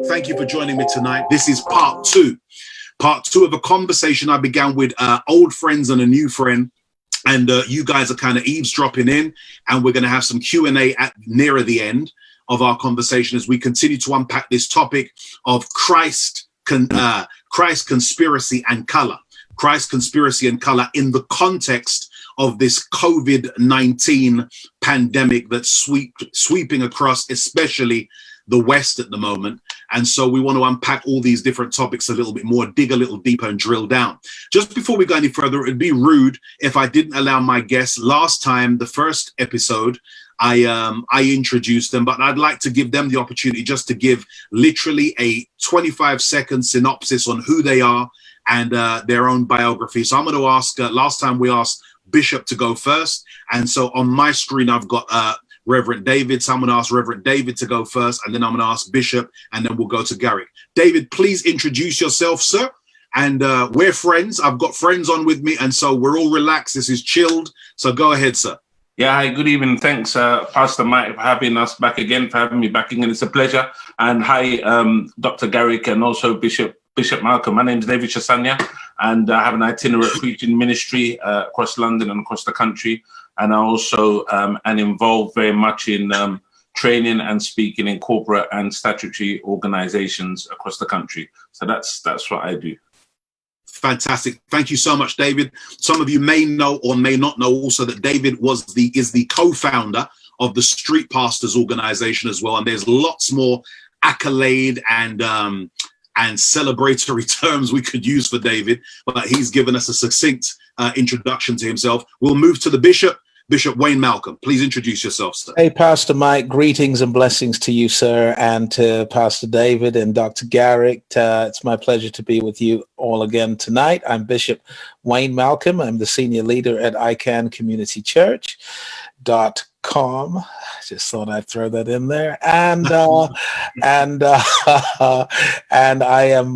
Thank you for joining me tonight. This is part two of a conversation I began with old friends and a new friend. And you guys are kind of eavesdropping in, and we're going to have some Q&A at nearer the end of our conversation as we continue to unpack this topic of Christ, conspiracy and color. Christ, conspiracy and color in the context of this COVID-19 pandemic that's sweeping across, especially the West at the moment. And so we want to unpack all these different topics a little bit more, dig a little deeper and drill down. Just before we go any further, it'd be rude if I didn't allow my guests. Last time, the first episode, I introduced them, but I'd like to give them the opportunity just to give literally a 25-second synopsis on who they are and their own biography. So I'm going to ask, last time we asked Bishop to go first. And so on my screen, I've got Reverend David. So I'm going to ask Reverend David to go first, and then I'm going to ask Bishop, and then we'll go to Garrick. David, please introduce yourself, sir. And we're friends. I've got friends on with me, and so we're all relaxed. This is chilled. So go ahead, sir. Yeah, hi, good evening. Thanks, Pastor Mike, for having us back again, for having me back again. It's a pleasure. And hi, Dr. Garrick, and also Bishop Malcolm. My name is David Chasanya, and I have an itinerant preaching ministry across London and across the country. And I also am involved very much in training and speaking in corporate and statutory organizations across the country. So that's what I do. Fantastic. Thank you so much, David. Some of you may know or may not know also that David is the co-founder of the Street Pastors organization as well. And there's lots more accolade and celebratory terms we could use for David, but he's given us a succinct introduction to himself. We'll move to the Bishop Wayne Malcolm. Please introduce yourself, sir. Hey, Pastor Mike, greetings and blessings to you, sir, and to Pastor David and Dr. Garrick. It's my pleasure to be with you all again tonight. I'm Bishop Wayne Malcolm. I'm the senior leader at ICANN Community Church.com. Just thought I'd throw that in there, and I am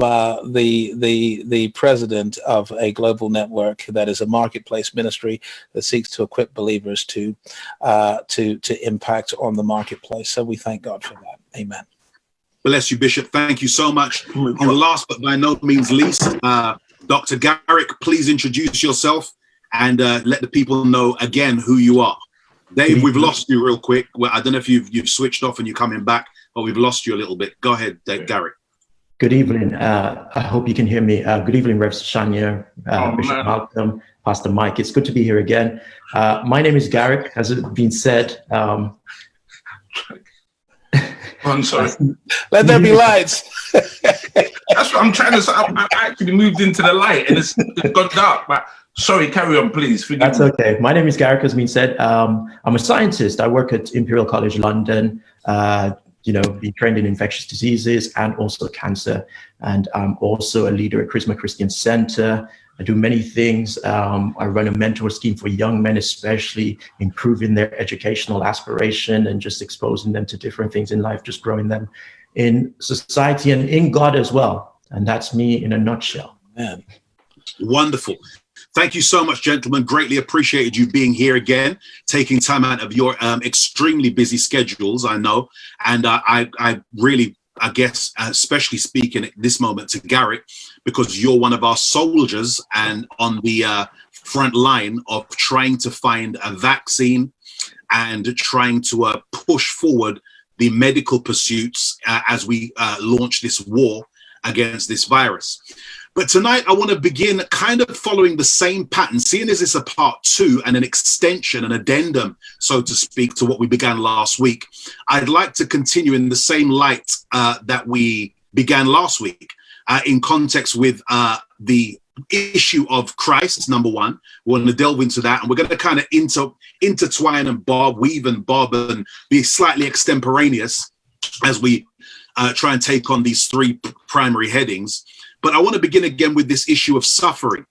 the president of a global network that is a marketplace ministry that seeks to equip believers to impact on the marketplace. So we thank God for that. Amen. Bless you, Bishop. Thank you so much. And last but by no means least, Dr. Garrick, please introduce yourself and let the people know again who you are. Dave, we've lost you real quick. Well, I don't know if you've switched off and you're coming back, but we've lost you a little bit. Go ahead, Dave, Garrick. Good evening. I hope you can hear me. Good evening, Rev Shania, Bishop Malcolm, Pastor Mike. It's good to be here again. My name is Garrick, as it's been said. I'm sorry. Let there be lights. That's what I'm trying to say. I actually moved into the light and it's got dark, but sorry, carry on, please. That's okay. My name is Garrick, as been said. I'm a scientist. I work at Imperial College London, being trained in infectious diseases and also cancer. And I'm also a leader at Charisma Christian Center. I do many things. I run a mentor scheme for young men, especially improving their educational aspiration and just exposing them to different things in life, just growing them in society and in God as well. And that's me in a nutshell. Man. Wonderful. Thank you so much, gentlemen. Greatly appreciated you being here again, taking time out of your extremely busy schedules, I know. And I really, I guess, especially speaking at this moment to Garrick, because you're one of our soldiers and on the front line of trying to find a vaccine and trying to push forward the medical pursuits as we launch this war against this virus. But tonight, I want to begin kind of following the same pattern, seeing as it's a part two and an extension, an addendum, so to speak, to what we began last week. I'd like to continue in the same light that we began last week, in context with the issue of Christ, number one. We're going to delve into that, and we're going to kind of intertwine and weave and bob and be slightly extemporaneous as we try and take on these three primary headings. But I want to begin again with this issue of suffering.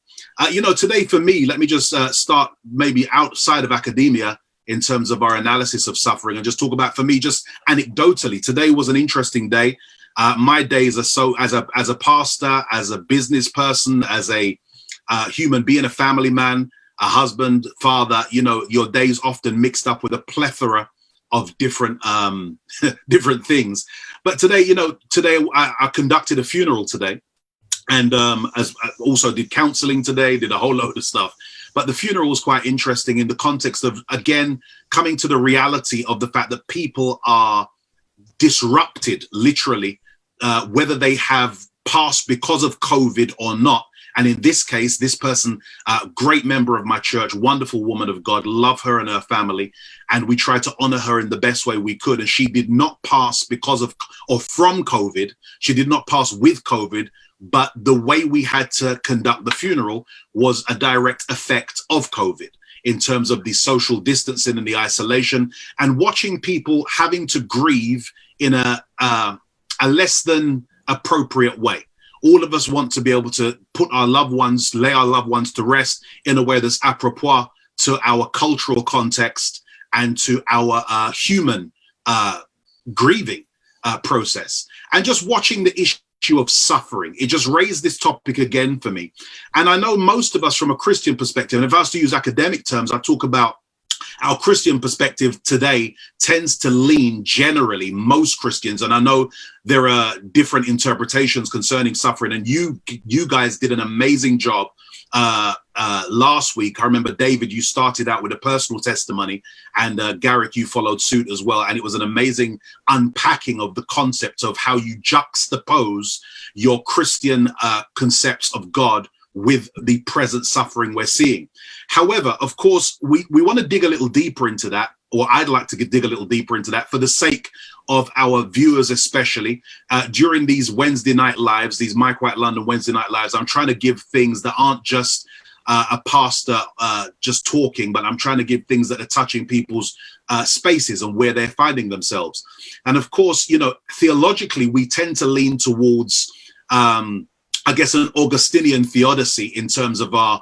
Today for me, let me just start maybe outside of academia in terms of our analysis of suffering and just talk about, for me, just anecdotally, today was an interesting day. My days are so, as a pastor, as a business person, as a human being, a family man, a husband, father, your days often mixed up with a plethora of different different things. But today, I conducted a funeral today, and as I also did counseling today, did a whole load of stuff. But the funeral was quite interesting in the context of, again, coming to the reality of the fact that people are disrupted, literally, whether they have passed because of COVID or not. And in this case, this person, great member of my church, wonderful woman of God, love her and her family. And we tried to honor her in the best way we could. And she did not pass because of or from COVID. She did not pass with COVID. But the way we had to conduct the funeral was a direct effect of COVID in terms of the social distancing and the isolation, and watching people having to grieve in a less than appropriate way. All of us want to be able to put our loved ones, lay our loved ones to rest in a way that's apropos to our cultural context and to our human grieving process. And just watching the issue of suffering, it just raised this topic again for me. And I know most of us from a Christian perspective, and if I was to use academic terms, I talk about our Christian perspective today tends to lean generally, most Christians, and I know there are different interpretations concerning suffering, and you guys did an amazing job last week. I remember, David, you started out with a personal testimony, and Garrick, you followed suit as well, and it was an amazing unpacking of the concept of how you juxtapose your Christian concepts of God with the present suffering we're seeing. However, of course, we want to dig a little deeper into that, or I'd like to dig a little deeper into that for the sake of our viewers, especially during these Wednesday night lives, these Mike White London Wednesday night lives. I'm trying to give things that aren't just a pastor just talking, but I'm trying to give things that are touching people's spaces and where they're finding themselves. And of course, theologically, we tend to lean towards I guess an Augustinian theodicy in terms of our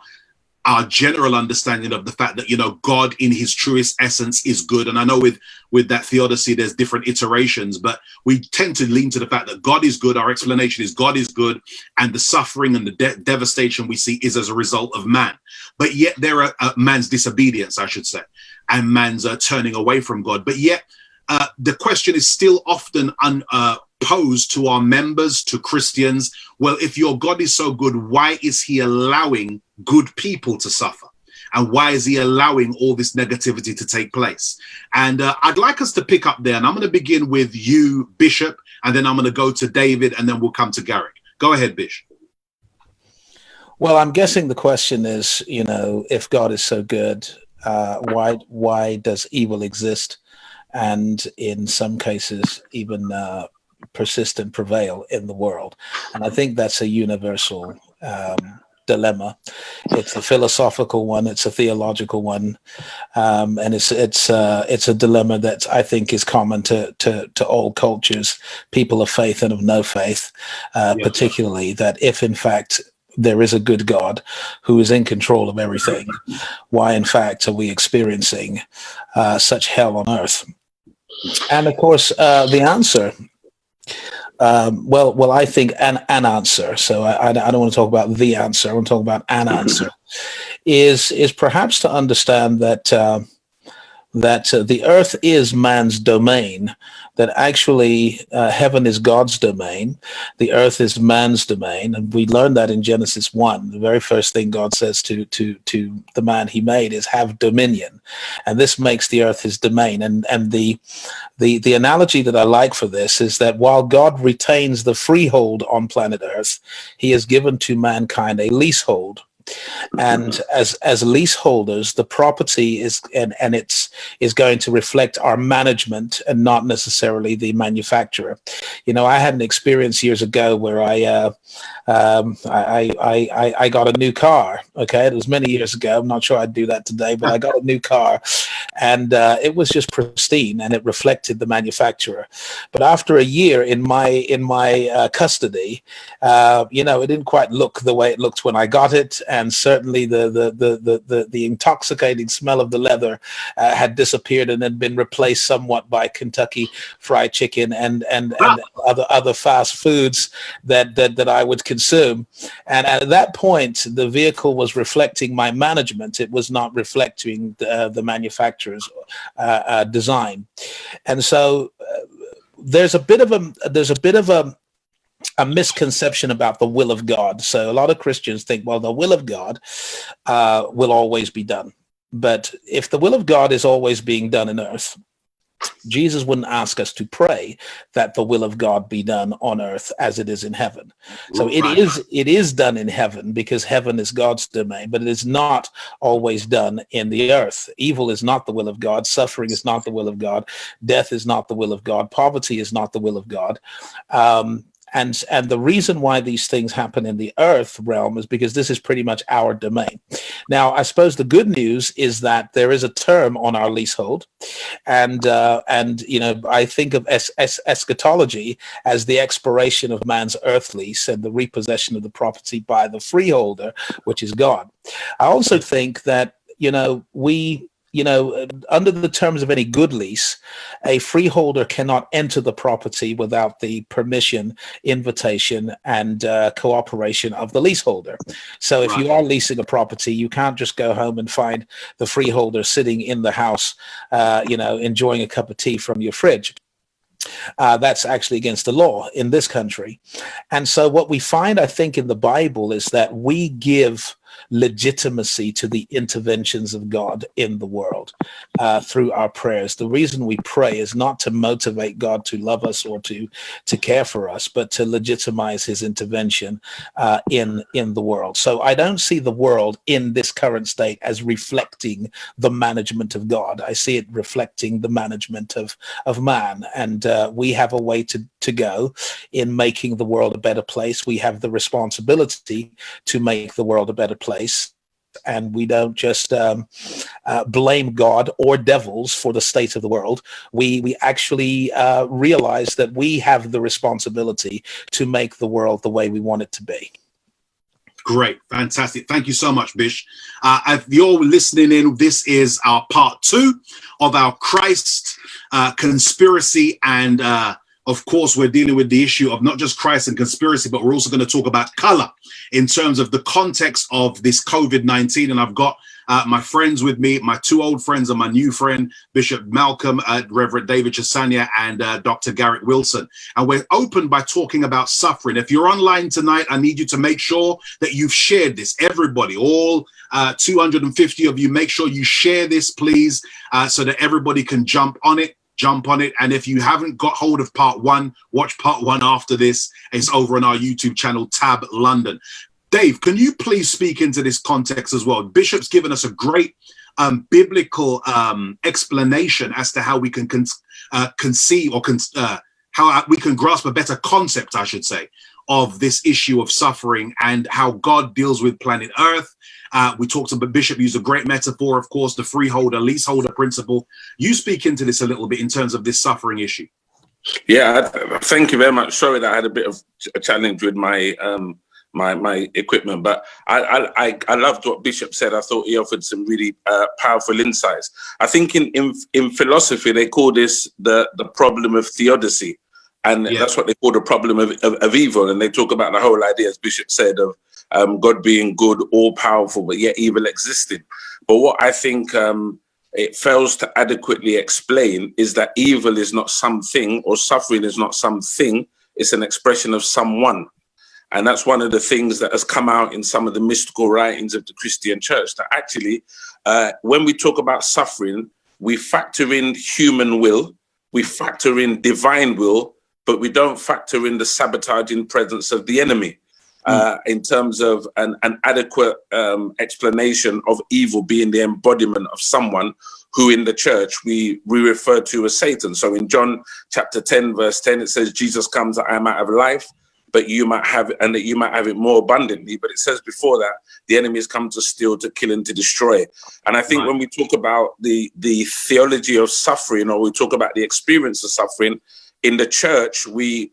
general understanding of the fact that, God in his truest essence is good. And I know with that theodicy, there's different iterations, but we tend to lean to the fact that God is good. Our explanation is God is good. And the suffering and the devastation we see is as a result of man. But yet there are man's disobedience, I should say, and man's turning away from God. But yet the question is still often posed to our members, to Christians. Well, if your God is so good, why is he allowing good people to suffer? And why is he allowing all this negativity to take place? And I'd like us to pick up there. And I'm going to begin with you, Bishop, and then I'm going to go to David, and then we'll come to Garrick. Go ahead, Bish. Well, I'm guessing the question is, if God is so good, why does evil exist? And in some cases, even persist and prevail in the world. And I think that's a universal dilemma. It's a philosophical one, it's a theological one, and it's a dilemma that I think is common to all cultures, people of faith and of no faith, particularly that if in fact there is a good God who is in control of everything, why in fact are we experiencing such hell on earth? And of course, the answer, I think an answer. So I don't want to talk about the answer. I want to talk about an answer. Is perhaps to understand that the earth is man's domain. That actually heaven is God's domain, the earth is man's domain, and we learned that in Genesis 1. The very first thing God says to the man He made is have dominion, and this makes the earth His domain. And the analogy that I like for this is that while God retains the freehold on planet Earth, He has given to mankind a leasehold. And as leaseholders, the property is going to reflect our management and not necessarily the manufacturer. I had an experience years ago where I got a new car. Okay, it was many years ago. I'm not sure I'd do that today, but I got a new car, and it was just pristine, and it reflected the manufacturer. But after a year in my custody, it didn't quite look the way it looked when I got it. and certainly the intoxicating smell of the leather had disappeared and had been replaced somewhat by Kentucky Fried Chicken and other fast foods that I would consume. And at that point, the vehicle was reflecting my management. It was not reflecting the manufacturer's design. And so there's a bit of a misconception about the will of God. So a lot of Christians think, well, the will of God will always be done. But if the will of God is always being done in earth, Jesus wouldn't ask us to pray that the will of God be done on earth as it is in heaven. So it is done in heaven because heaven is God's domain, but it is not always done in the earth. Evil is not the will of God. Suffering is not the will of God. Death is not the will of God. Poverty is not the will of God. And the reason why these things happen in the earth realm is because this is pretty much our domain. Now, I suppose the good news is that there is a term on our leasehold, and you know, I think of eschatology as the expiration of man's earth lease and the repossession of the property by the freeholder, which is God. I also think that, you know, under the terms of any good lease, a freeholder cannot enter the property without the permission, invitation, and cooperation of the leaseholder. So if you are leasing a property, you can't just go home and find the freeholder sitting in the house, enjoying a cup of tea from your fridge. That's actually against the law in this country. And so what we find, I think, in the Bible is that we give legitimacy to the interventions of God in the world through our prayers. The reason we pray is not to motivate God to love us or to care for us, but to legitimize his intervention in the world. So I don't see the world in this current state as reflecting the management of God. I see it reflecting the management of man. And we have a way to go in making the world a better place. We have the responsibility to make the world a better place. And we don't just blame God or devils for the state of the world. We actually realize that we have the responsibility to make the world the way we want it to be. Great. Fantastic. Thank you so much, Bish. If you're listening in, this is our part 2 of our Christ conspiracy. And of course, we're dealing with the issue of not just Christ and conspiracy, but we're also going to talk about color in terms of the context of this COVID-19. And I've got my friends with me, my 2 old friends and my new friend, Bishop Malcolm, Reverend David Chisanya, and Dr. Garrett Wilson. And we're open by talking about suffering. If you're online tonight, I need you to make sure that you've shared this. Everybody, all 250 of you, make sure you share this, please, so that everybody can jump on it. And if you haven't got hold of part 1, watch part 1 after this. It's over on our YouTube channel, Tab London. Dave, can you please speak into this context as well? Bishop's given us a great biblical explanation as to how we can conceive or how we can grasp a better concept, I should say, of this issue of suffering and how God deals with planet Earth. We talked about, Bishop used a great metaphor, of course, the freeholder, leaseholder principle. You speak into this a little bit in terms of this suffering issue. Yeah, thank you very much. Sorry that I had a bit of a challenge with my my equipment, but I loved what Bishop said. I thought he offered some really powerful insights. I think in philosophy they call this the problem of theodicy, and that's what they call the problem of evil. And they talk about the whole idea, as Bishop said, of God being good, all powerful, but yet evil existing. But what I think it fails to adequately explain is that evil is not something, or suffering is not something. It's an expression of someone. And that's one of the things that has come out in some of the mystical writings of the Christian church, that actually, when we talk about suffering, we factor in human will, we factor in divine will, but we don't factor in the sabotaging presence of the enemy in terms of an adequate explanation of evil being the embodiment of someone who in the church we refer to as Satan. So in John chapter 10, verse 10, it says, Jesus comes that I might have life, but you might have it, and that you might have it more abundantly. But it says before that, the enemy has come to steal, to kill, and to destroy. And I think when we talk about the theology of suffering, or we talk about the experience of suffering, in the church, we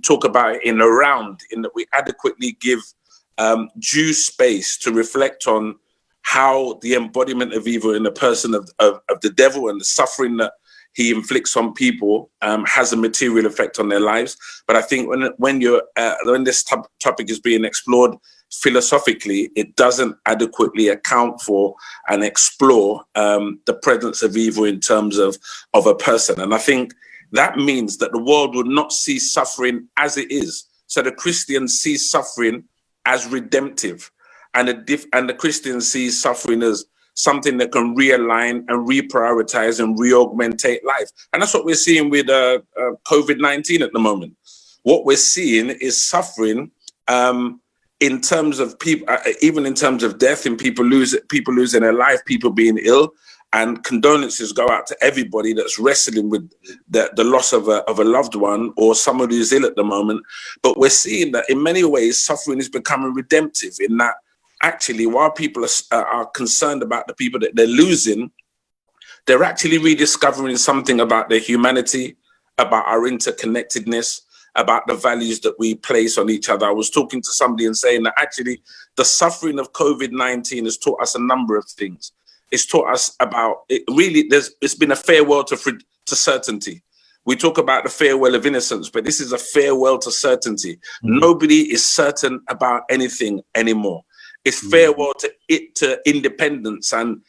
talk about it in a round, in that we adequately give due space to reflect on how the embodiment of evil in the person of the devil and the suffering that he inflicts on people has a material effect on their lives. But I think when this topic is being explored philosophically, it doesn't adequately account for and explore the presence of evil in terms of a person. And I think that means that the world would not see suffering as it is. So the Christians see suffering as redemptive, and the Christians see suffering as something that can realign and reprioritize and reaugmentate life. And that's what we're seeing with COVID-19 at the moment. What we're seeing is suffering in terms of people, even in terms of death, and people losing their life, people being ill. And condolences go out to everybody that's wrestling with the loss of a loved one or someone who's ill at the moment. But we're seeing that in many ways, suffering is becoming redemptive, in that actually, while people are concerned about the people that they're losing, they're actually rediscovering something about their humanity, about our interconnectedness, about the values that we place on each other. I was talking to somebody and saying that actually the suffering of COVID-19 has taught us a number of things. It's taught us about it. Really, it's been a farewell to certainty. We talk about the farewell of innocence, but this is a farewell to certainty. Mm-hmm. Nobody is certain about anything anymore. It's farewell to independence, and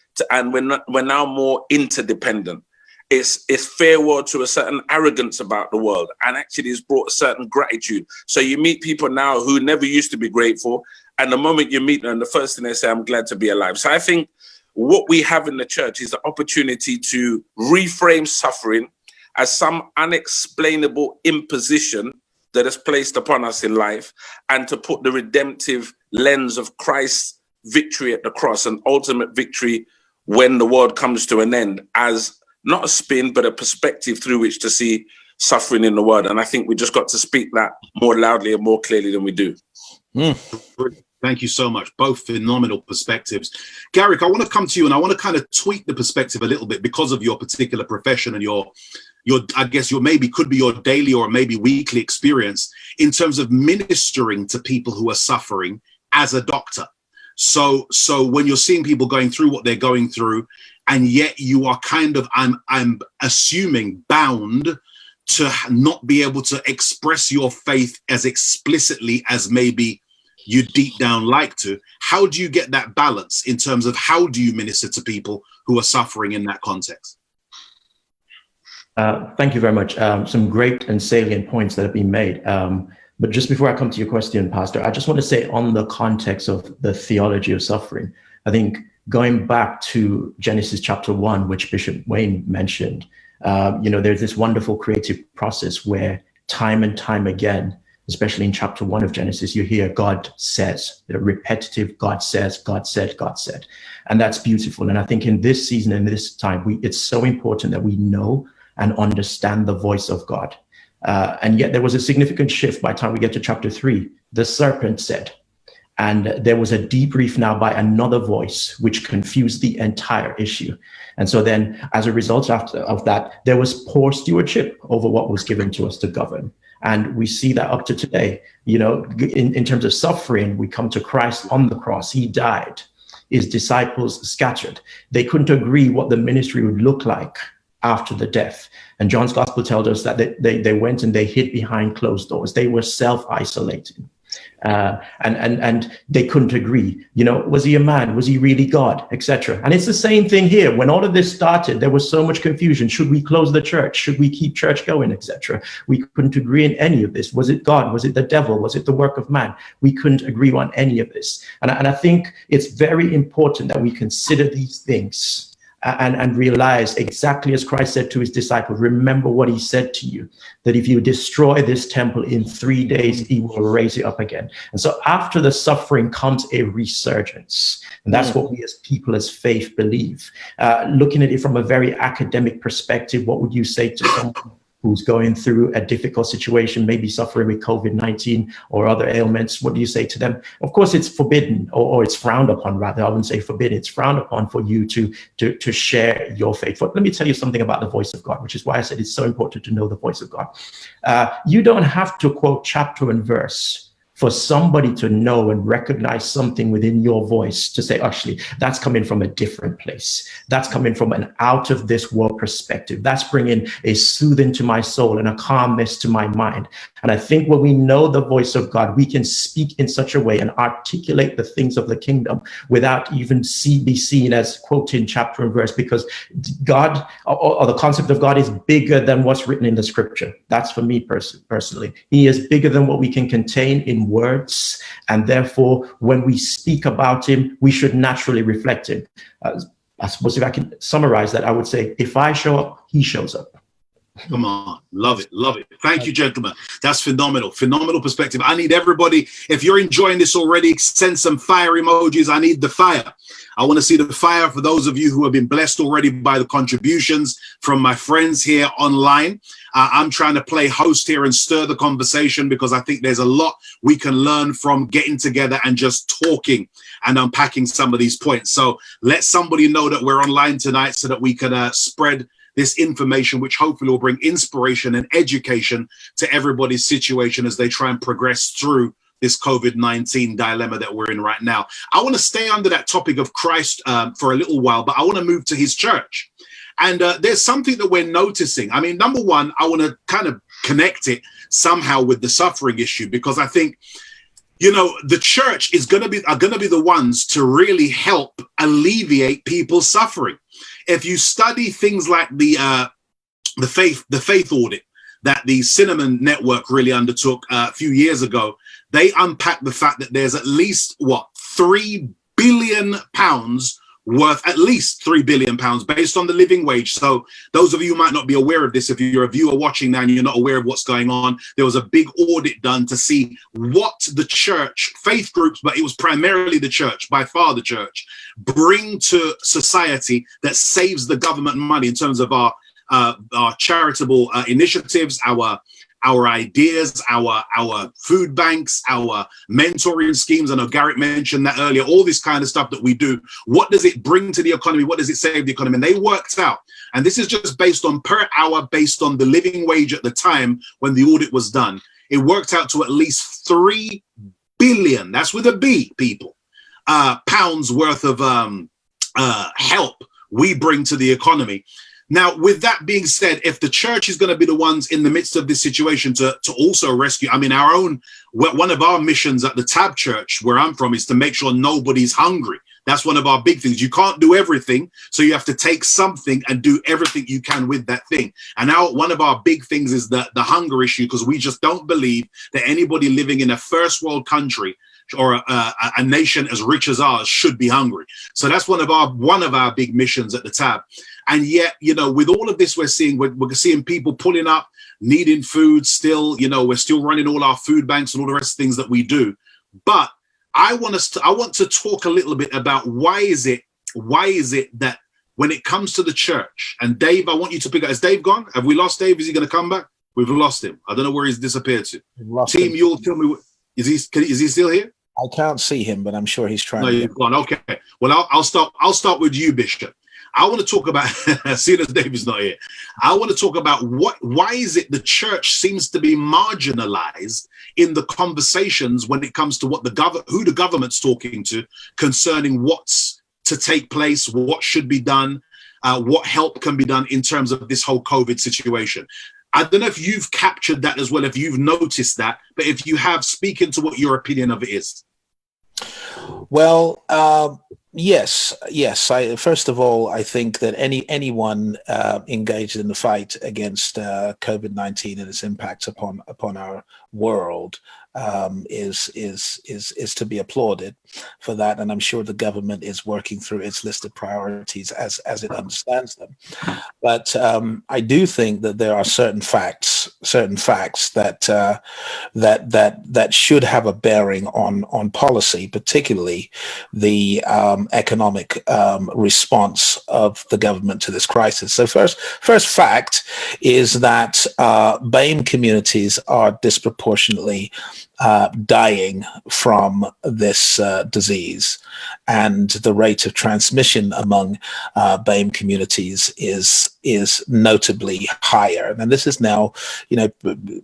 we're now more interdependent. It's farewell to a certain arrogance about the world, and actually it's brought a certain gratitude. So you meet people now who never used to be grateful, and the moment you meet them, the first thing they say, "I'm glad to be alive." So I think what we have in the church is the opportunity to reframe suffering as some unexplainable imposition that is placed upon us in life, and to put the redemptive lens of Christ's victory at the cross and ultimate victory when the world comes to an end as not a spin, but a perspective through which to see suffering in the world. And I think we just got to speak that more loudly and more clearly than we do. Thank you so much. Both phenomenal perspectives. Garrick, I want to come to you and I want to kind of tweak the perspective a little bit because of your particular profession and your I guess maybe could be your daily or maybe weekly experience in terms of ministering to people who are suffering as a doctor. So when you're seeing people going through what they're going through, and yet you are kind of, I'm assuming, bound to not be able to express your faith as explicitly as maybe you deep down like to. How do you get that balance in terms of how do you minister to people who are suffering in that context? Thank you very much. Some great and salient points that have been made. But just before I come to your question, Pastor, I just want to say on the context of the theology of suffering, I think going back to Genesis chapter 1, which Bishop Wayne mentioned, there's this wonderful creative process where time and time again, especially in chapter 1 of Genesis, you hear God says, the repetitive God says, God said, God said. And that's beautiful. And I think in this season and this time, it's so important that we know and understand the voice of God. And yet there was a significant shift by the time we get to chapter 3. The serpent said, and there was a debrief now by another voice, which confused the entire issue. And so then as a result of that, there was poor stewardship over what was given to us to govern. And we see that up to today, in terms of suffering, we come to Christ on the cross. He died, his disciples scattered. They couldn't agree what the ministry would look like after the death. And John's gospel tells us that they went and they hid behind closed doors. They were self-isolating. And they couldn't agree. Was he a man? Was he really God? Etc. And it's the same thing here. When all of this started, there was so much confusion. Should we close the church? Should we keep church going? Etc. We couldn't agree on any of this. Was it God? Was it the devil? Was it the work of man? We couldn't agree on any of this. And I think it's very important that we consider these things and realize exactly as Christ said to his disciples, remember what he said to you, that if you destroy this temple in 3 days, he will raise it up again. And so after the suffering comes a resurgence. And that's what we as people, as faith, believe. Looking at it from a very academic perspective, what would you say to someone who's going through a difficult situation, maybe suffering with COVID-19 or other ailments? What do you say to them? Of course, it's forbidden, or it's frowned upon, rather. I wouldn't say forbidden. It's frowned upon for you to share your faith. But let me tell you something about the voice of God, which is why I said it's so important to know the voice of God. You don't have to quote chapter and verse for somebody to know and recognize something within your voice to say, actually, that's coming from a different place. That's coming from an out of this world perspective. That's bringing a soothing to my soul and a calmness to my mind. And I think when we know the voice of God, we can speak in such a way and articulate the things of the kingdom without even be seen as quoting chapter and verse, because God, or the concept of God, is bigger than what's written in the scripture. That's for me personally. He is bigger than what we can contain in words. And therefore, when we speak about him, we should naturally reflect him. I suppose if I can summarize that, I would say, if I show up, he shows up. Come on. Love it. Love it. Thank you, gentlemen. That's phenomenal. Phenomenal perspective. I need everybody, if you're enjoying this already, send some fire emojis. I need the fire. I want to see the fire for those of you who have been blessed already by the contributions from my friends here online. I'm trying to play host here and stir the conversation, because I think there's a lot we can learn from getting together and just talking and unpacking some of these points. So let somebody know that we're online tonight so that we can spread this information, which hopefully will bring inspiration and education to everybody's situation as they try and progress through this COVID-19 dilemma that we're in right now. I want to stay under that topic of Christ for a little while, but I want to move to his church. And there's something that we're noticing. I mean, number one, I want to kind of connect it somehow with the suffering issue, because I think, you know, the church are going to be the ones to really help alleviate people's suffering. If you study things like the faith audit that the Cinnamon Network really undertook a few years ago, they unpacked the fact that there's at least £3 billion worth, at least £3 billion based on the living wage. So those of you who might not be aware of this, if you're a viewer watching now and you're not aware of what's going on, there was a big audit done to see what the church, faith groups, but it was primarily the church, by far the church, bring to society that saves the government money in terms of our charitable initiatives, our ideas, our food banks, our mentoring schemes. I know Garrett mentioned that earlier, all this kind of stuff that we do. What does it bring to the economy? What does it save the economy? And they worked out, and this is just based on per hour, based on the living wage at the time when the audit was done. It worked out to at least 3 billion, that's with a B, people, pounds worth of help we bring to the economy. Now, with that being said, if the church is going to be the ones in the midst of this situation to also rescue, I mean, one of our missions at the Tab Church, where I'm from, is to make sure nobody's hungry. That's one of our big things. You can't do everything, so you have to take something and do everything you can with that thing. And now one of our big things is the hunger issue, because we just don't believe that anybody living in a first world country or a nation as rich as ours should be hungry. So that's one of our big missions at the Tab. And yet, you know, with all of this, we're seeing people pulling up, needing food still. You know, we're still running all our food banks and all the rest of things that we do. But I want to talk a little bit about why is it that when it comes to the church, and Dave, I want you to pick up. Is Dave gone? Have we lost Dave? Is he going to come back? We've lost him. I don't know where he's disappeared to. Team, you'll tell me. Is he still here? I can't see him, but I'm sure he's trying. No, you've gone. Okay. Well, I'll start with you, Bishop. I want to talk about, seeing as David's not here, I want to talk about why is it the church seems to be marginalized in the conversations when it comes to who the government's talking to concerning what's to take place, what should be done, what help can be done in terms of this whole COVID situation. I don't know if you've captured that as well, if you've noticed that, but if you have, speak into what your opinion of it is. Well, yes. First of all, I think that anyone engaged in the fight against COVID-19 and its impacts upon our world is to be applauded for that, and I'm sure the government is working through its list of priorities as it understands them. But I do think that there are certain facts that should have a bearing on policy, particularly the economic response of the government to this crisis. So first fact is that BAME communities are disproportionately dying from this disease, and the rate of transmission among BAME communities is is notably higher. And this is now,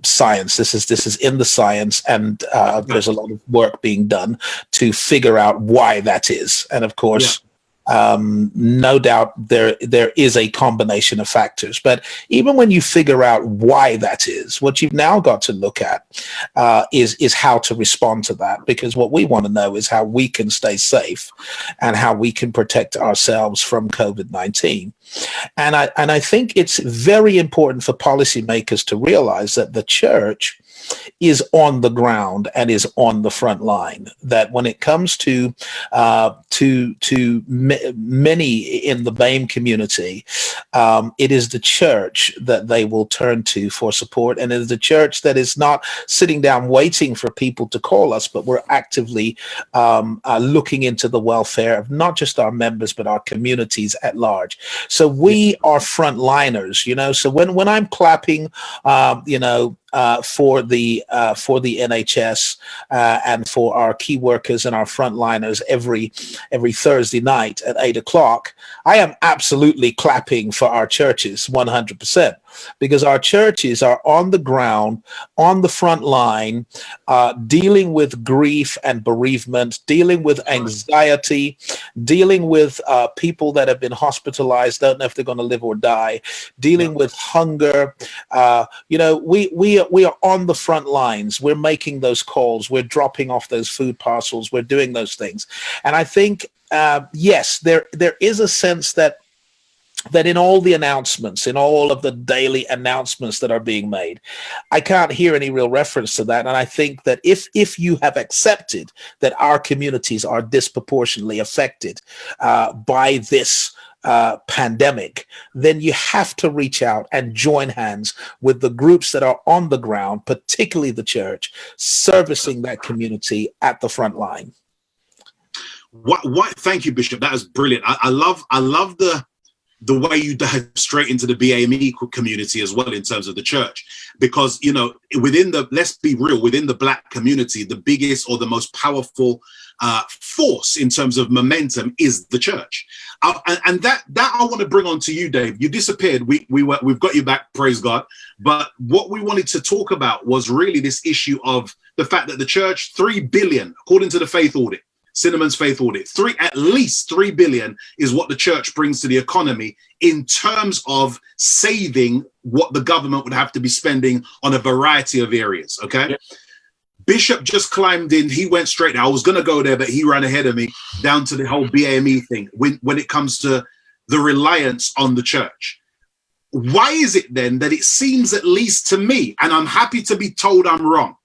science. This is in the science, and there's a lot of work being done to figure out why that is. And of course, no doubt there is a combination of factors. But even when you figure out why that is, what you've now got to look at is how to respond to that. Because what we want to know is how we can stay safe and how we can protect ourselves from COVID-19. And I think it's very important for policymakers to realize that the church is on the ground and is on the front line. That when it comes to many in the BAME community, it is the church that they will turn to for support, and it is the church that is not sitting down waiting for people to call us, but we're actively looking into the welfare of not just our members but our communities at large. So we are frontliners, So when I'm clapping, for the NHS and for our key workers and our frontliners every Thursday night at 8:00, I am absolutely clapping for our churches 100%, because our churches are on the ground, on the front line, dealing with grief and bereavement, dealing with anxiety, dealing with people that have been hospitalized, don't know if they're going to live or die, dealing with hunger. We are on the front lines. We're making those calls. We're dropping off those food parcels. We're doing those things. And I think, yes, there is a sense that in all the announcements, in all of the daily announcements that are being made, I can't hear any real reference to that. And I think that if you have accepted that our communities are disproportionately affected by this pandemic, then you have to reach out and join hands with the groups that are on the ground, particularly the church, servicing that community at the front line. What? Thank you, Bishop. That was brilliant. I love the way you dive straight into the BAME community as well in terms of the church, because let's be real, within the Black community, the biggest or the most powerful force in terms of momentum is the church. And that I want to bring on to you, Dave. You disappeared. We've got you back, praise God. But what we wanted to talk about was really this issue of the fact that the church, 3 billion, according to the faith audit, Cinnamon's faith audit, at least 3 billion is what the church brings to the economy in terms of saving what the government would have to be spending on a variety of areas. Okay. Yeah. Bishop just climbed in. He went straight. I was going to go there, but he ran ahead of me down to the whole BAME thing when it comes to the reliance on the church. Why is it then that it seems, at least to me, and I'm happy to be told I'm wrong.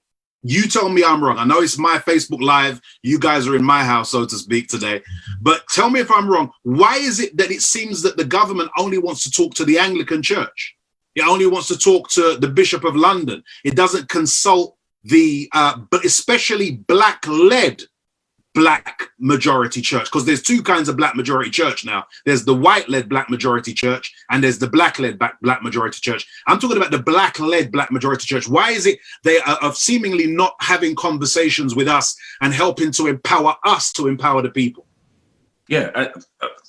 You tell me I'm wrong. I know it's my Facebook Live. You guys are in my house, so to speak, today. But tell me if I'm wrong. Why is it that it seems that the government only wants to talk to the Anglican Church? It only wants to talk to the Bishop of London. It doesn't consult but especially Black-led Black majority church, because there's two kinds of Black majority church now. There's the white-led Black majority church, and there's the Black-led Black majority church. I'm talking about the Black-led Black majority church. Why is it they are seemingly not having conversations with us and helping to empower us to empower the people? Yeah,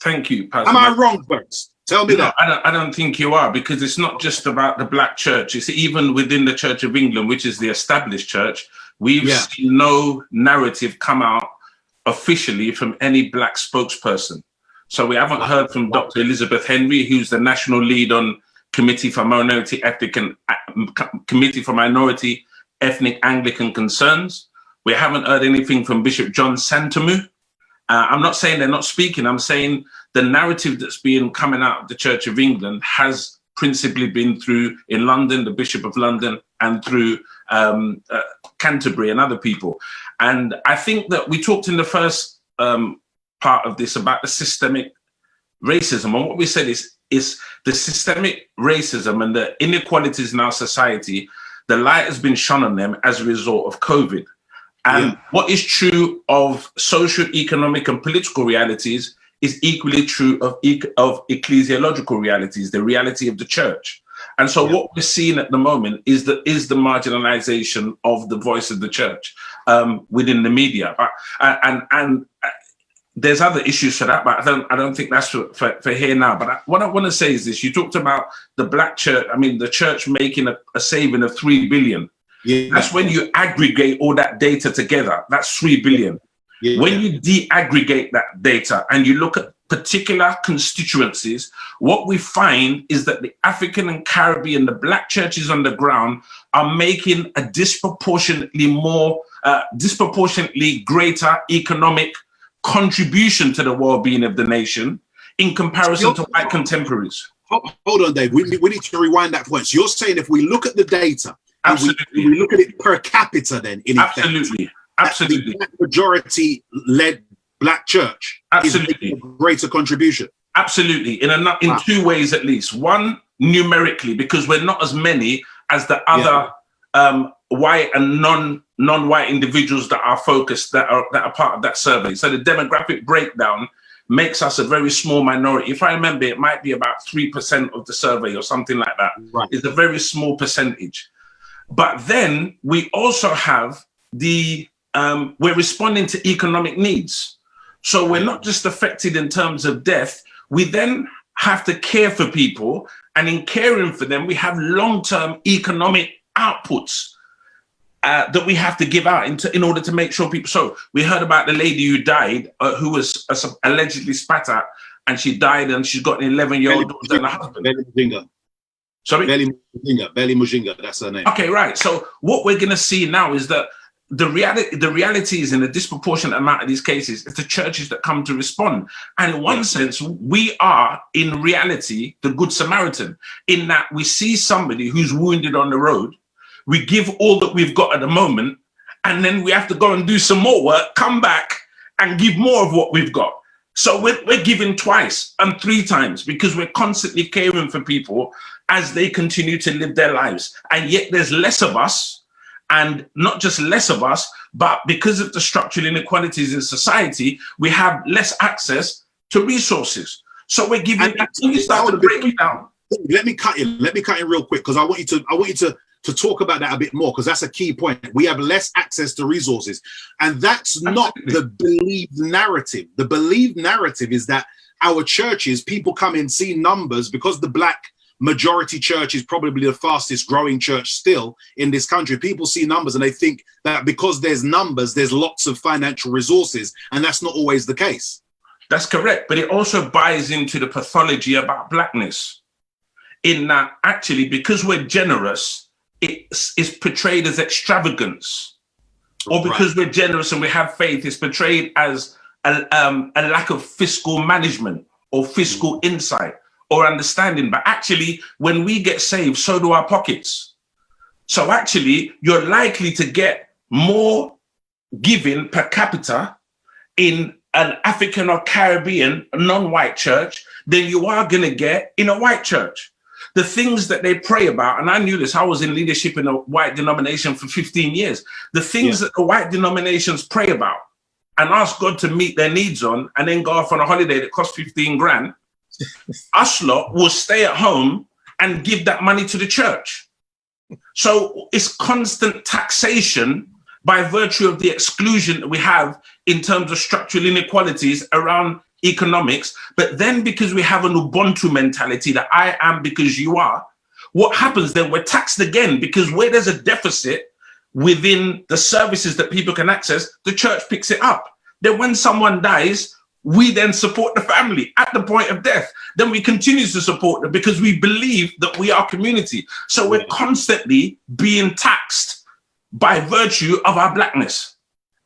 thank you, Pastor. Am I wrong, folks? Tell me that. I don't think you are, because it's not just about the Black church. It's even within the Church of England, which is the established church. We've seen no narrative come out officially from any Black spokesperson. So we haven't heard from Dr. Elizabeth Henry, who's the national lead on Committee for Minority Ethnic and Committee for Minority Ethnic Anglican Concerns. We haven't heard anything from Bishop John Santamu. I'm not saying they're not speaking. I'm saying the narrative that's been coming out of the Church of England has principally been through, in London, the Bishop of London, and through Canterbury and other people. And I think that we talked in the first part of this about the systemic racism. And what we said is the systemic racism and the inequalities in our society, the light has been shone on them as a result of COVID. And what is true of social, economic, and political realities is equally true of ecclesiological realities, the reality of the church. And so what we're seeing at the moment is the marginalization of the voice of the church within the media. And there's other issues for that, but I don't think that's for here now. But what I want to say is this: you talked about the black church. I mean, the church making a saving of 3 billion. Yeah. That's when you aggregate all that data together. That's 3 billion. Yeah. When you de-aggregate that data and you look at particular constituencies, what we find is that the African and Caribbean, the black churches on the ground, are making a disproportionately greater economic contribution to the well-being of the nation in comparison to white contemporaries. Hold on, Dave. We need to rewind that point. So you're saying if we look at the data, absolutely, we look at it per capita, then in absolutely, absolutely, the majority-led black church, absolutely, is a greater contribution. Absolutely, in 2 ways at least. One, numerically, because we're not as many as the other white and non-white individuals that are focused, that are part of that survey. So the demographic breakdown makes us a very small minority. If I remember, it might be about 3% of the survey or something like that. Right. It's a very small percentage. But then we also have we're responding to economic needs. So we're not just affected in terms of death, we then have to care for people. And in caring for them, we have long-term economic outputs that we have to give out in order to make sure people. So we heard about the lady who died, who was allegedly spat at, and she died, and she's got an 11-year-old daughter and a husband. Belly Mujinga. Sorry? Belly Mujinga, that's her name. Okay, right. So what we're going to see now is that the reality is, in a disproportionate amount of these cases, it's the churches that come to respond. And in one sense, we are, in reality, the Good Samaritan, in that we see somebody who's wounded on the road, we give all that we've got at the moment, and then we have to go and do some more work, come back and give more of what we've got. So we're giving twice and 3 times because we're constantly caring for people as they continue to live their lives. And yet there's less of us, and not just less of us, but because of the structural inequalities in society, we have less access to resources. So we're giving. You start to break it down. Let me cut in real quick, because I want you to talk about that a bit more, because that's a key point. We have less access to resources, and that's not the believed narrative. The believed narrative is that our churches, people come in, see numbers, because the black majority church is probably the fastest growing church still in this country. People see numbers and they think that because there's numbers, there's lots of financial resources, and that's not always the case. That's correct, but it also buys into the pathology about blackness, in that actually, because we're generous, it is portrayed as extravagance, or because we're generous and we have faith, it's portrayed as a lack of fiscal management or fiscal insight or understanding. But actually, when we get saved, so do our pockets. So actually, you're likely to get more giving per capita in an African or Caribbean non-white church than you are going to get in a white church. The things that they pray about, and I knew this, I was in leadership in a white denomination for 15 years. The things that the white denominations pray about and ask God to meet their needs on, and then go off on a holiday that costs 15 grand, us lot will stay at home and give that money to the church. So it's constant taxation by virtue of the exclusion that we have in terms of structural inequalities around economics. But then, because we have an Ubuntu mentality that I am because you are, what happens then? We're taxed again, because where there's a deficit within the services that people can access, the church picks it up. Then when someone dies, we then support the family at the point of death. Then we continue to support them because we believe that we are community. So we're constantly being taxed by virtue of our blackness.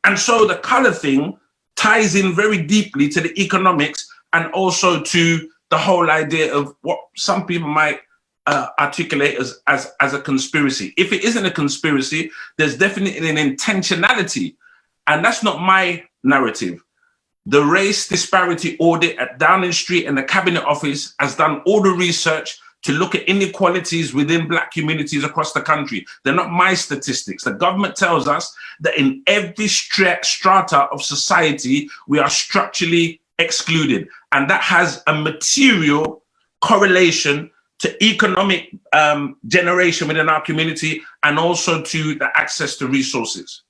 And so the color thing ties in very deeply to the economics, and also to the whole idea of what some people might articulate as a conspiracy. If it isn't a conspiracy, there's definitely an intentionality. And that's not my narrative. The race disparity audit at Downing Street and the Cabinet Office has done all the research to look at inequalities within black communities across the country. They're not my statistics. The government tells us that in every strata of society, we are structurally excluded. And that has a material correlation to economic generation within our community, and also to the access to resources.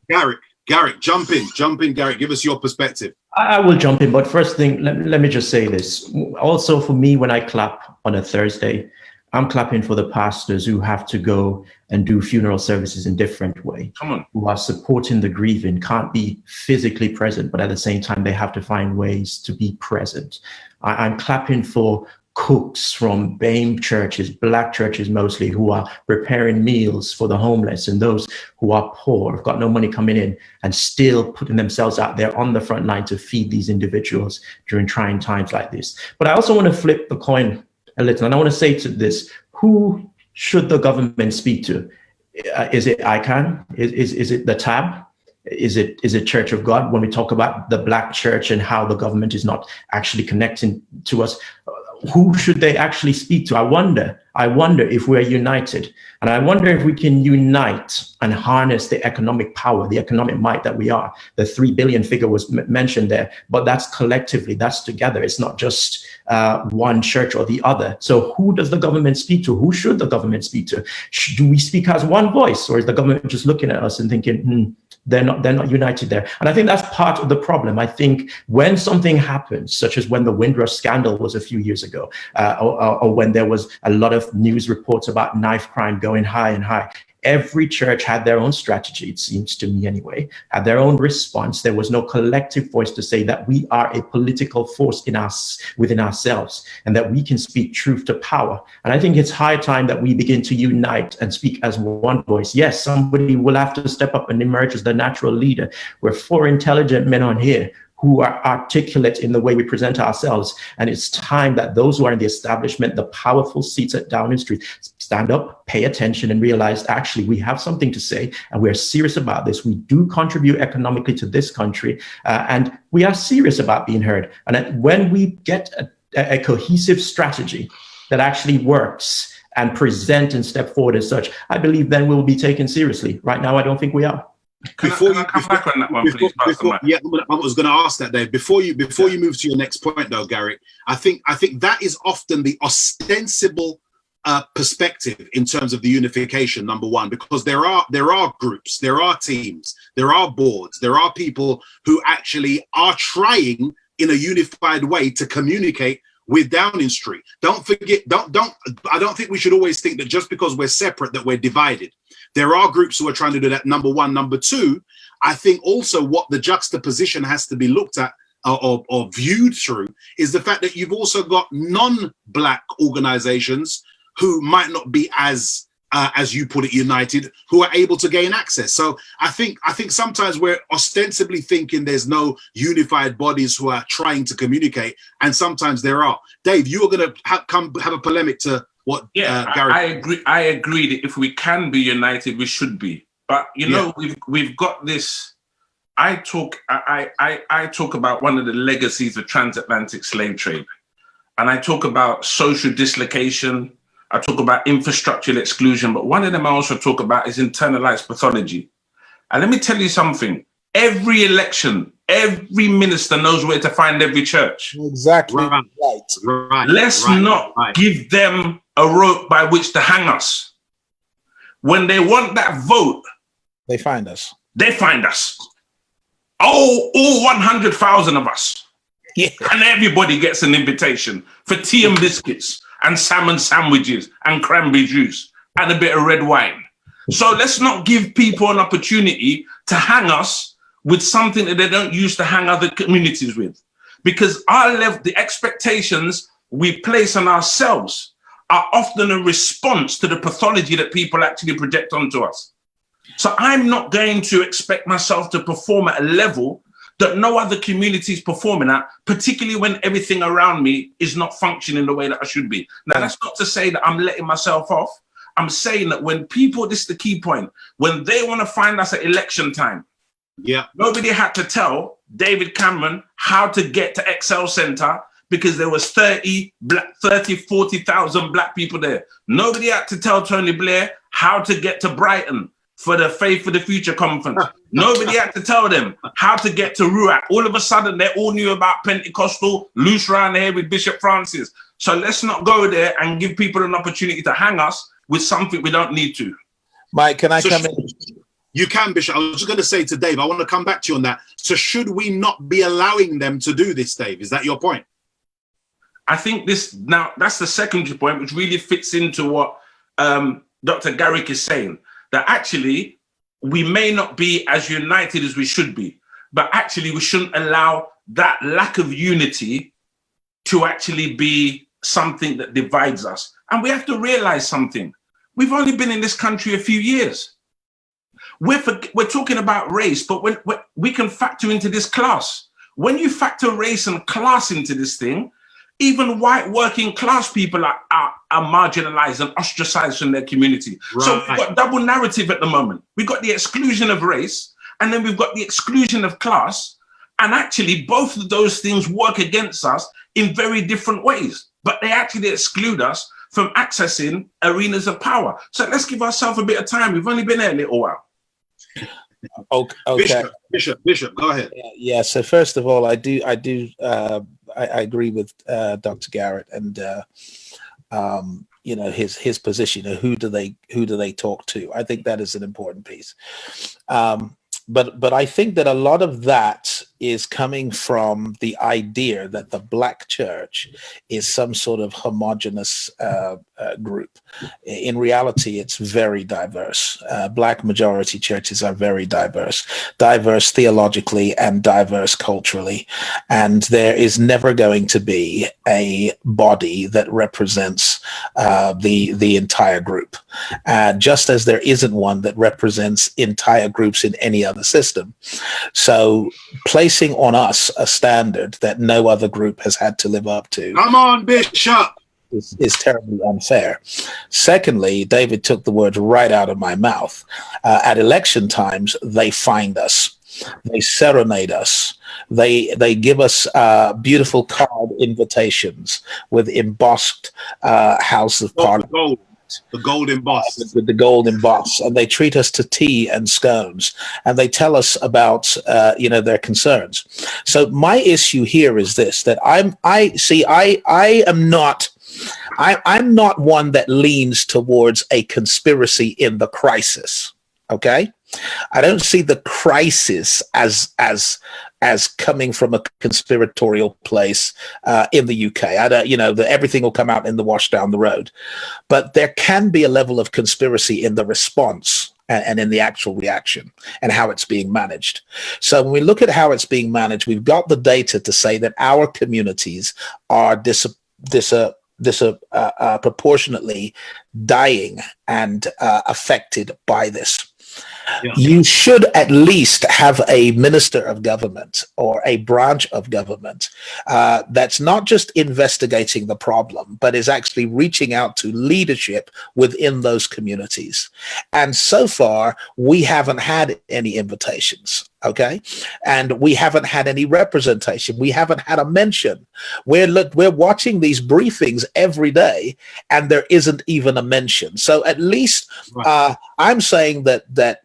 Garrick, jump in, Garrick, give us your perspective. I will jump in, but first thing, let me just say this. Also, for me, when I clap on a Thursday, I'm clapping for the pastors who have to go and do funeral services in different way. Come on. Who are supporting the grieving, can't be physically present, but at the same time, they have to find ways to be present. I'm clapping for cooks from BAME churches, Black churches mostly, who are preparing meals for the homeless and those who are poor, have got no money coming in, and still putting themselves out there on the front line to feed these individuals during trying times like this. But I also want to flip the coin a little, and I want to say to this, who should the government speak to? Is it ICANN? Is it the TAB? Is it Church of God? When we talk about the Black church and how the government is not actually connecting to us, who should they actually speak to? I wonder if we're united. And I wonder if we can unite and harness the economic power, the economic might that we are. The 3 billion figure was mentioned there, but that's collectively, that's together. It's not just one church or the other. So who does the government speak to? Who should the government speak to? Do we speak as one voice, or is the government just looking at us and thinking, they're not united there? And I think that's part of the problem. I think when something happens, such as when the Windrush scandal was a few years ago, or when there was a lot of news reports about knife crime going high and high, every church had their own strategy, it seems to me anyway, had their own response. There was no collective voice to say that we are a political force within ourselves, and that we can speak truth to power. And I think it's high time that we begin to unite and speak as one voice. Yes, somebody will have to step up and emerge as the natural leader. We're 4 intelligent men on here who are articulate in the way we present ourselves. And it's time that those who are in the establishment, the powerful seats at Downing Street, stand up, pay attention, and realize, actually, we have something to say, and we're serious about this. We do contribute economically to this country, and we are serious about being heard. And when we get a cohesive strategy that actually works and present and step forward as such, I believe then we'll be taken seriously. Right now, I don't think we are. Can I come back on that one, please, Pastor Mike? Yeah, I was going to ask that, Dave. Before you move to your next point, though, Garrick, I think that is often the ostensible perspective in terms of the unification. Number one, because there are groups, there are teams, there are boards, there are people who actually are trying in a unified way to communicate with Downing Street. Don't forget. I don't think we should always think that just because we're separate that we're divided. There are groups who are trying to do that, number one. Number two, I think also what the juxtaposition has to be looked at or viewed through is the fact that you've also got non-Black organizations who might not be as you put it, united, who are able to gain access. So I think sometimes we're ostensibly thinking there's no unified bodies who are trying to communicate, and sometimes there are. Dave, you are going to have a polemic to what? Yeah, Gary. I agree that if we can be united, we should be. But you know, we've got this. I talk about one of the legacies of transatlantic slave trade, and I talk about social dislocation. I talk about infrastructural exclusion, but one of them I also talk about is internalized pathology. And let me tell you something. Every election, every minister knows where to find every church. Exactly. Right. Let's not give them a rope by which to hang us. When they want that vote, they find us. Oh, all 100,000 of us. Yeah. And everybody gets an invitation for tea and biscuits and salmon sandwiches and cranberry juice and a bit of red wine. So let's not give people an opportunity to hang us with something that they don't use to hang other communities with. Because the expectations we place on ourselves are often a response to the pathology that people actually project onto us. So I'm not going to expect myself to perform at a level that no other community is performing at, particularly when everything around me is not functioning the way that I should be. Now, that's not to say that I'm letting myself off. I'm saying that when people, this is the key point, when they want to find us at election time, nobody had to tell David Cameron how to get to Excel Center because there was 40,000 Black people there. Nobody had to tell Tony Blair how to get to Brighton for the Faith for the Future conference. Nobody had to tell them how to get to Ruach. All of a sudden, they all knew about Pentecostal, loose around here with Bishop Francis. So let's not go there and give people an opportunity to hang us with something we don't need to. Mike, can I come in? You can, Bishop. I was just going to say to Dave, I want to come back to you on that. So should we not be allowing them to do this, Dave? Is that your point? I think that's the secondary point, which really fits into what Dr. Garrick is saying, that actually we may not be as united as we should be, but actually we shouldn't allow that lack of unity to actually be something that divides us. And we have to realize something. We've only been in this country a few years. We're talking about race, but when we can factor into this class. When you factor race and class into this thing, even white working class people are marginalized and ostracized from their community. Right. So we've got double narrative at the moment. We've got the exclusion of race, and then we've got the exclusion of class. And actually, both of those things work against us in very different ways, but they actually exclude us from accessing arenas of power. So let's give ourselves a bit of time. We've only been there a little while. Okay. Bishop, go ahead. Yeah. So first of all, I agree with Dr. Garrett and his position. Who do they talk to? I think that is an important piece. But I think that a lot of that is coming from the idea that the Black church is some sort of homogenous group. In reality, it's very diverse. Black majority churches are very diverse theologically and diverse culturally. And there is never going to be a body that represents the entire group, just as there isn't one that represents entire groups in any other system. So placing on us a standard that no other group has had to live up to. Come on, Bishop. Is terribly unfair. Secondly, David took the words right out of my mouth. At election times, they find us. They serenade us. They give us beautiful card invitations with embossed House of Parliament. The gold embossed. With the gold embossed. And they treat us to tea and scones. And they tell us about, their concerns. So my issue here is this, that I'm not one that leans towards a conspiracy in the crisis. Okay? I don't see the crisis as coming from a conspiratorial place in the UK. Everything will come out in the wash down the road. But there can be a level of conspiracy in the response and in the actual reaction and how it's being managed. So when we look at how it's being managed, we've got the data to say that our communities are proportionately dying and affected by this. Yeah. You should at least have a minister of government or a branch of government that's not just investigating the problem, but is actually reaching out to leadership within those communities. And so far, we haven't had any invitations. Okay. And we haven't had any representation. We haven't had a mention. We're watching these briefings every day and there isn't even a mention. So at least I'm saying that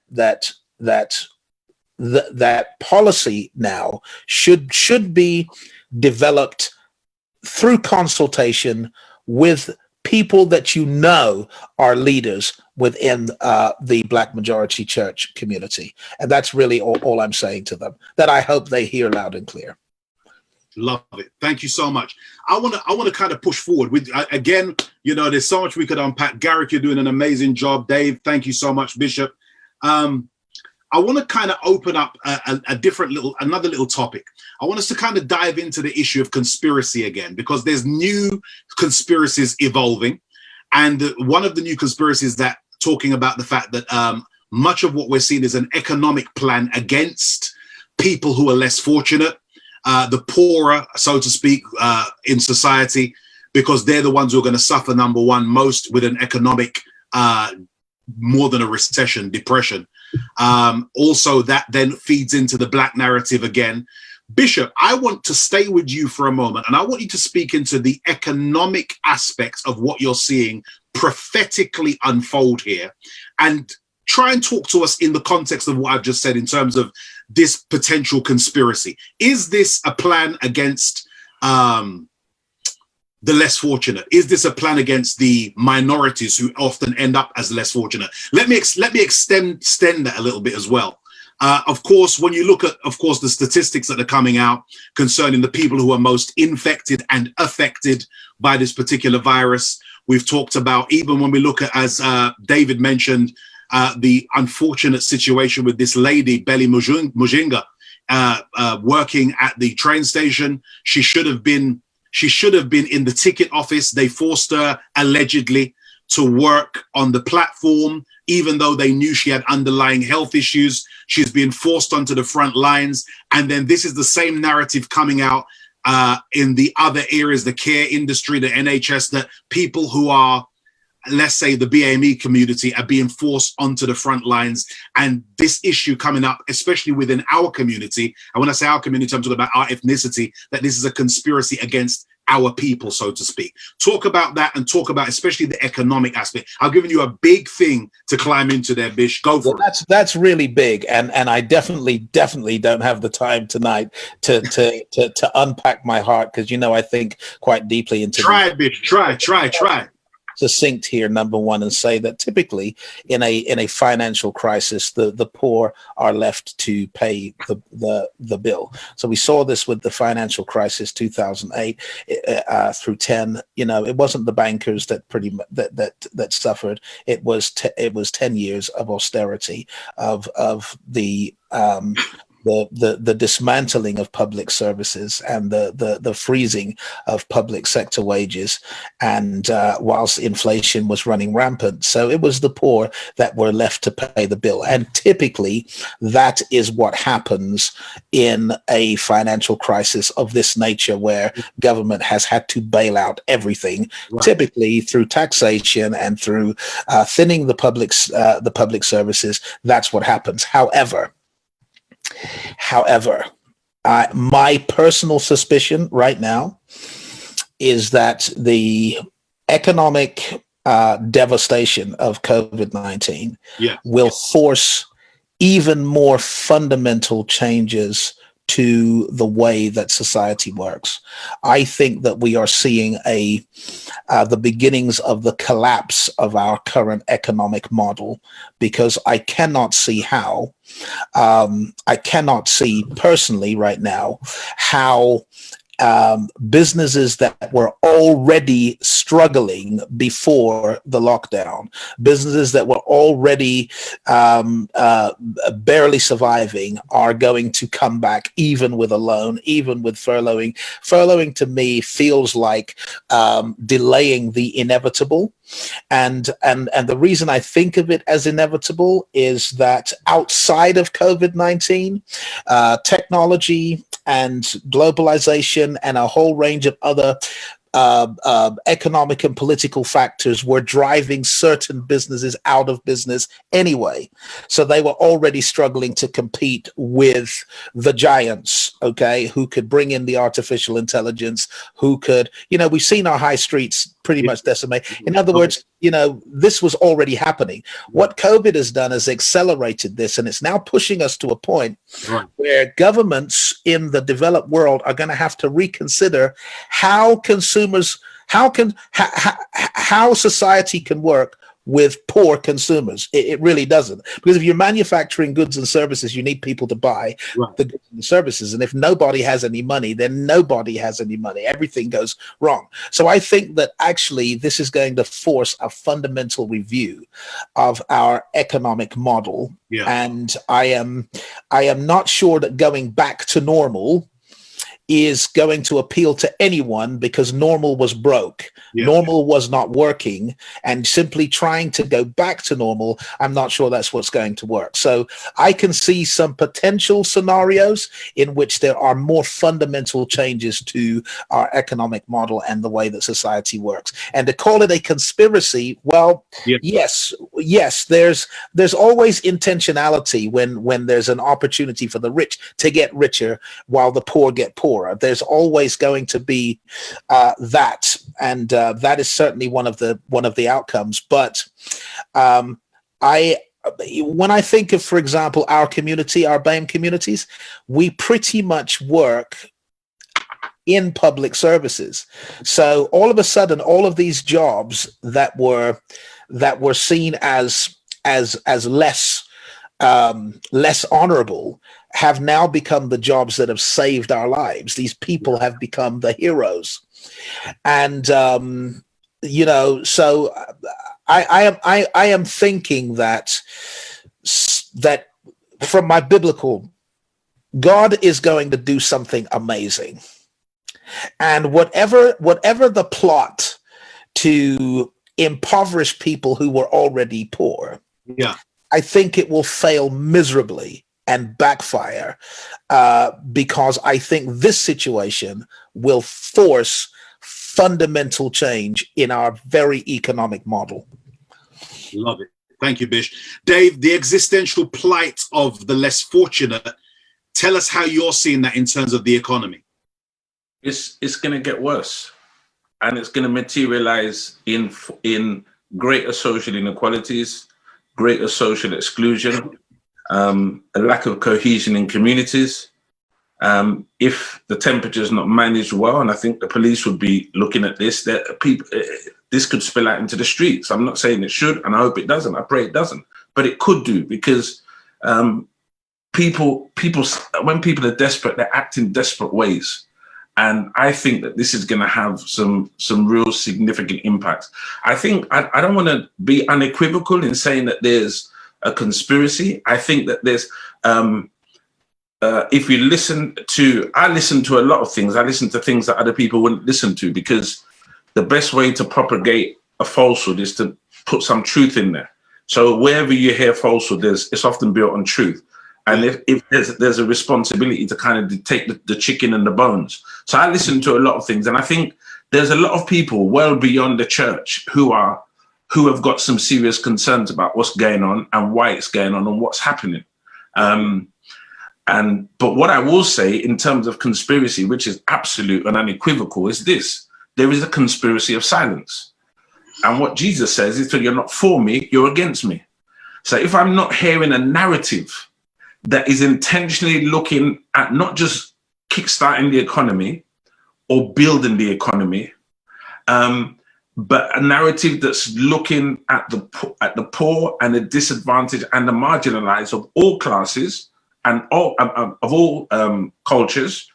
policy now should be developed through consultation with people that are leaders within the Black majority church community. And that's really all I'm saying to them, that I hope they hear loud and clear. Love it. Thank you so much. I want to kind of push forward with, again, there's so much we could unpack. Garrick, you're doing an amazing job. Dave, thank you so much. Bishop. I want to kind of open up another little topic. I want us to kind of dive into the issue of conspiracy again, because there's new conspiracies evolving. And one of the new conspiracies that talking about the fact that much of what we're seeing is an economic plan against people who are less fortunate, the poorer, so to speak, in society, because they're the ones who are going to suffer, number one, most with an economic, more than a recession, depression. Also, that then feeds into the Black narrative again. Bishop, I want to stay with you for a moment, and I want you to speak into the economic aspects of what you're seeing prophetically unfold here, and try and talk to us in the context of what I've just said in terms of this potential conspiracy. Is this a plan against the less fortunate? Is this a plan against the minorities who often end up as less fortunate? Let me extend that a little bit as well. Of course, when you look at, of course, the statistics that are coming out concerning the people who are most infected and affected by this particular virus, we've talked about, even when we look at, as David mentioned, the unfortunate situation with this lady, Belly Mujinga, working at the train station. She should have been in the ticket office. They forced her, allegedly, to work on the platform, even though they knew she had underlying health issues. She's being forced onto the front lines. And then this is the same narrative coming out in the other areas, the care industry, the NHS, that people who are, let's say, the BAME community are being forced onto the front lines. And this issue coming up, especially within our community, and when I say our community, I'm talking about our ethnicity, that this is a conspiracy against our people, so to speak. Talk about that, and talk about especially the economic aspect. I've given you a big thing to climb into there, Bish. Go for it. That's really big, and I definitely don't have the time tonight to unpack my heart, because I think quite deeply into. Try, Bish. Try. Succinct here, number one, and say that typically in a financial crisis, the poor are left to pay the bill. So we saw this with the financial crisis 2008 through 10. It wasn't the bankers that that suffered. It was 10 years of austerity, of the dismantling of public services and the freezing of public sector wages, and whilst inflation was running rampant. So it was the poor that were left to pay the bill. And typically that is what happens in a financial crisis of this nature, where government has had to bail out everything, right, typically through taxation and through thinning the public services. That's what happens. However, my personal suspicion right now is that the economic devastation of COVID-19 will force even more fundamental changes to the way that society works. I think that we are seeing the beginnings of the collapse of our current economic model, because I cannot see personally right now how businesses that were already struggling before the lockdown, businesses that were already barely surviving, are going to come back, even with a loan, even with furloughing. Furloughing to me feels like delaying the inevitable. And the reason I think of it as inevitable is that outside of COVID-19, technology and globalization and a whole range of other economic and political factors were driving certain businesses out of business anyway. So they were already struggling to compete with the giants, okay, who could bring in the artificial intelligence, who could, we've seen our high streets pretty much decimate. In other words, this was already happening. What COVID has done is accelerated this, and it's now pushing us to a point where governments in the developed world are going to have to reconsider how society can work with poor consumers. It really doesn't, because if you're manufacturing goods and services, you need people to buy the goods and services, and if nobody has any money, then nobody has any money. Everything goes wrong. So I think that actually this is going to force a fundamental review of our economic model, and I am not sure that going back to normal is going to appeal to anyone, because normal was broke. Normal was not working, and simply trying to go back to normal, I'm not sure that's what's going to work. So I can see some potential scenarios in which there are more fundamental changes to our economic model and the way that society works. And to call it a conspiracy, well, yes, there's always intentionality when there's an opportunity for the rich to get richer while the poor get poorer. There's always going to be that, and that is certainly one of the outcomes. But when I think of, for example, our community, our BAME communities, we pretty much work in public services. So all of a sudden, all of these jobs that were seen as less honorable have now become the jobs that have saved our lives. These people have become the heroes, and so I am thinking that from my biblical, God is going to do something amazing, and whatever the plot to impoverish people who were already poor, I think it will fail miserably and backfire, because I think this situation will force fundamental change in our very economic model. Love it. Thank you, Bish. Dave, the existential plight of the less fortunate, tell us how you're seeing that in terms of the economy. It's going to get worse, and it's going to materialize in greater social inequalities, greater social exclusion, a lack of cohesion in communities. If the temperature is not managed well, and I think the police would be looking at this, that people, this could spill out into the streets. I'm not saying it should, and I hope it doesn't. I pray it doesn't, but it could do, because people, when people are desperate, they act in desperate ways. And I think that this is going to have some real significant impacts. I think I don't want to be unequivocal in saying that there's a conspiracy. I think that there's, if you I listen to a lot of things. I listen to things that other people wouldn't listen to, because the best way to propagate a falsehood is to put some truth in there. So wherever you hear falsehood, it's often built on truth. And if there's a responsibility to kind of take the chicken and the bones. So I listen to a lot of things, and I think there's a lot of people well beyond the church who have got some serious concerns about what's going on and why it's going on and what's happening. But what I will say in terms of conspiracy, which is absolute and unequivocal, is this: there is a conspiracy of silence. And what Jesus says is, that you're not for me, you're against me. So if I'm not hearing a narrative that is intentionally looking at not just kickstarting the economy or building the economy, but a narrative that's looking at the poor and the disadvantaged and the marginalized of all classes and of all cultures,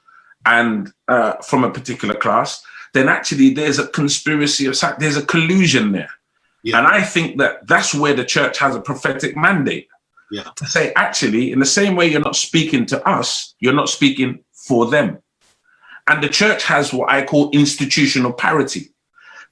and from a particular class, then actually there's a conspiracy there's a collusion there. Yeah. And I think that that's where the church has a prophetic mandate. Yeah. To say, actually, in the same way you're not speaking to us, you're not speaking for them. And the church has what I call institutional parity.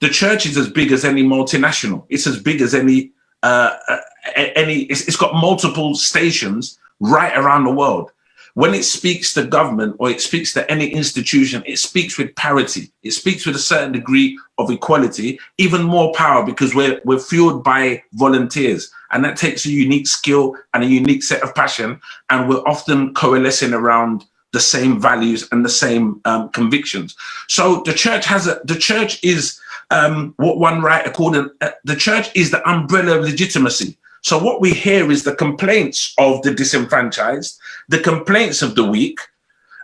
The church is as big as any multinational. It's as big as any it's got multiple stations right around the world. When it speaks to government or it speaks to any institution, it speaks with parity. It speaks with a certain degree of equality, even more power, because we're fueled by volunteers. And that takes a unique skill and a unique set of passion. And we're often coalescing around the same values and the same convictions. So the church is what one writer called the church is the umbrella of legitimacy. So what we hear is the complaints of the disenfranchised, the complaints of the weak,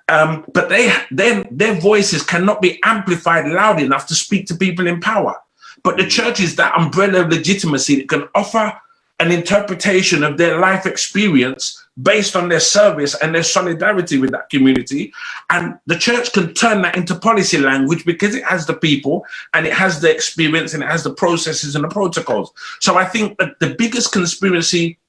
but their voices cannot be amplified loud enough to speak to people in power. But the church is that umbrella of legitimacy that can offer an interpretation of their life experience based on their service and their solidarity with that community. And the church can turn that into policy language because it has the people and it has the experience and it has the processes and the protocols. So I think that the biggest conspiracy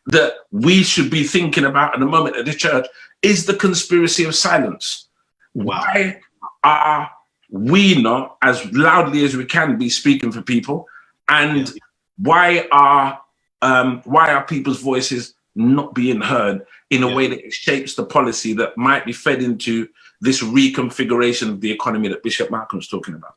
that we should be thinking about at the moment at the church is the conspiracy of silence. Wow. Why are we not, as loudly as we can, be speaking for people? And why are people's voices not being heard in a way that it shapes the policy that might be fed into this reconfiguration of the economy that Bishop Malcolm's talking about?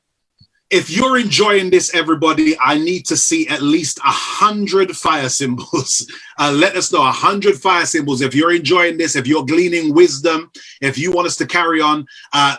If you're enjoying this, everybody, I need to see at least 100 fire symbols. Let us know 100 fire symbols. If you're enjoying this, if you're gleaning wisdom, if you want us to carry on,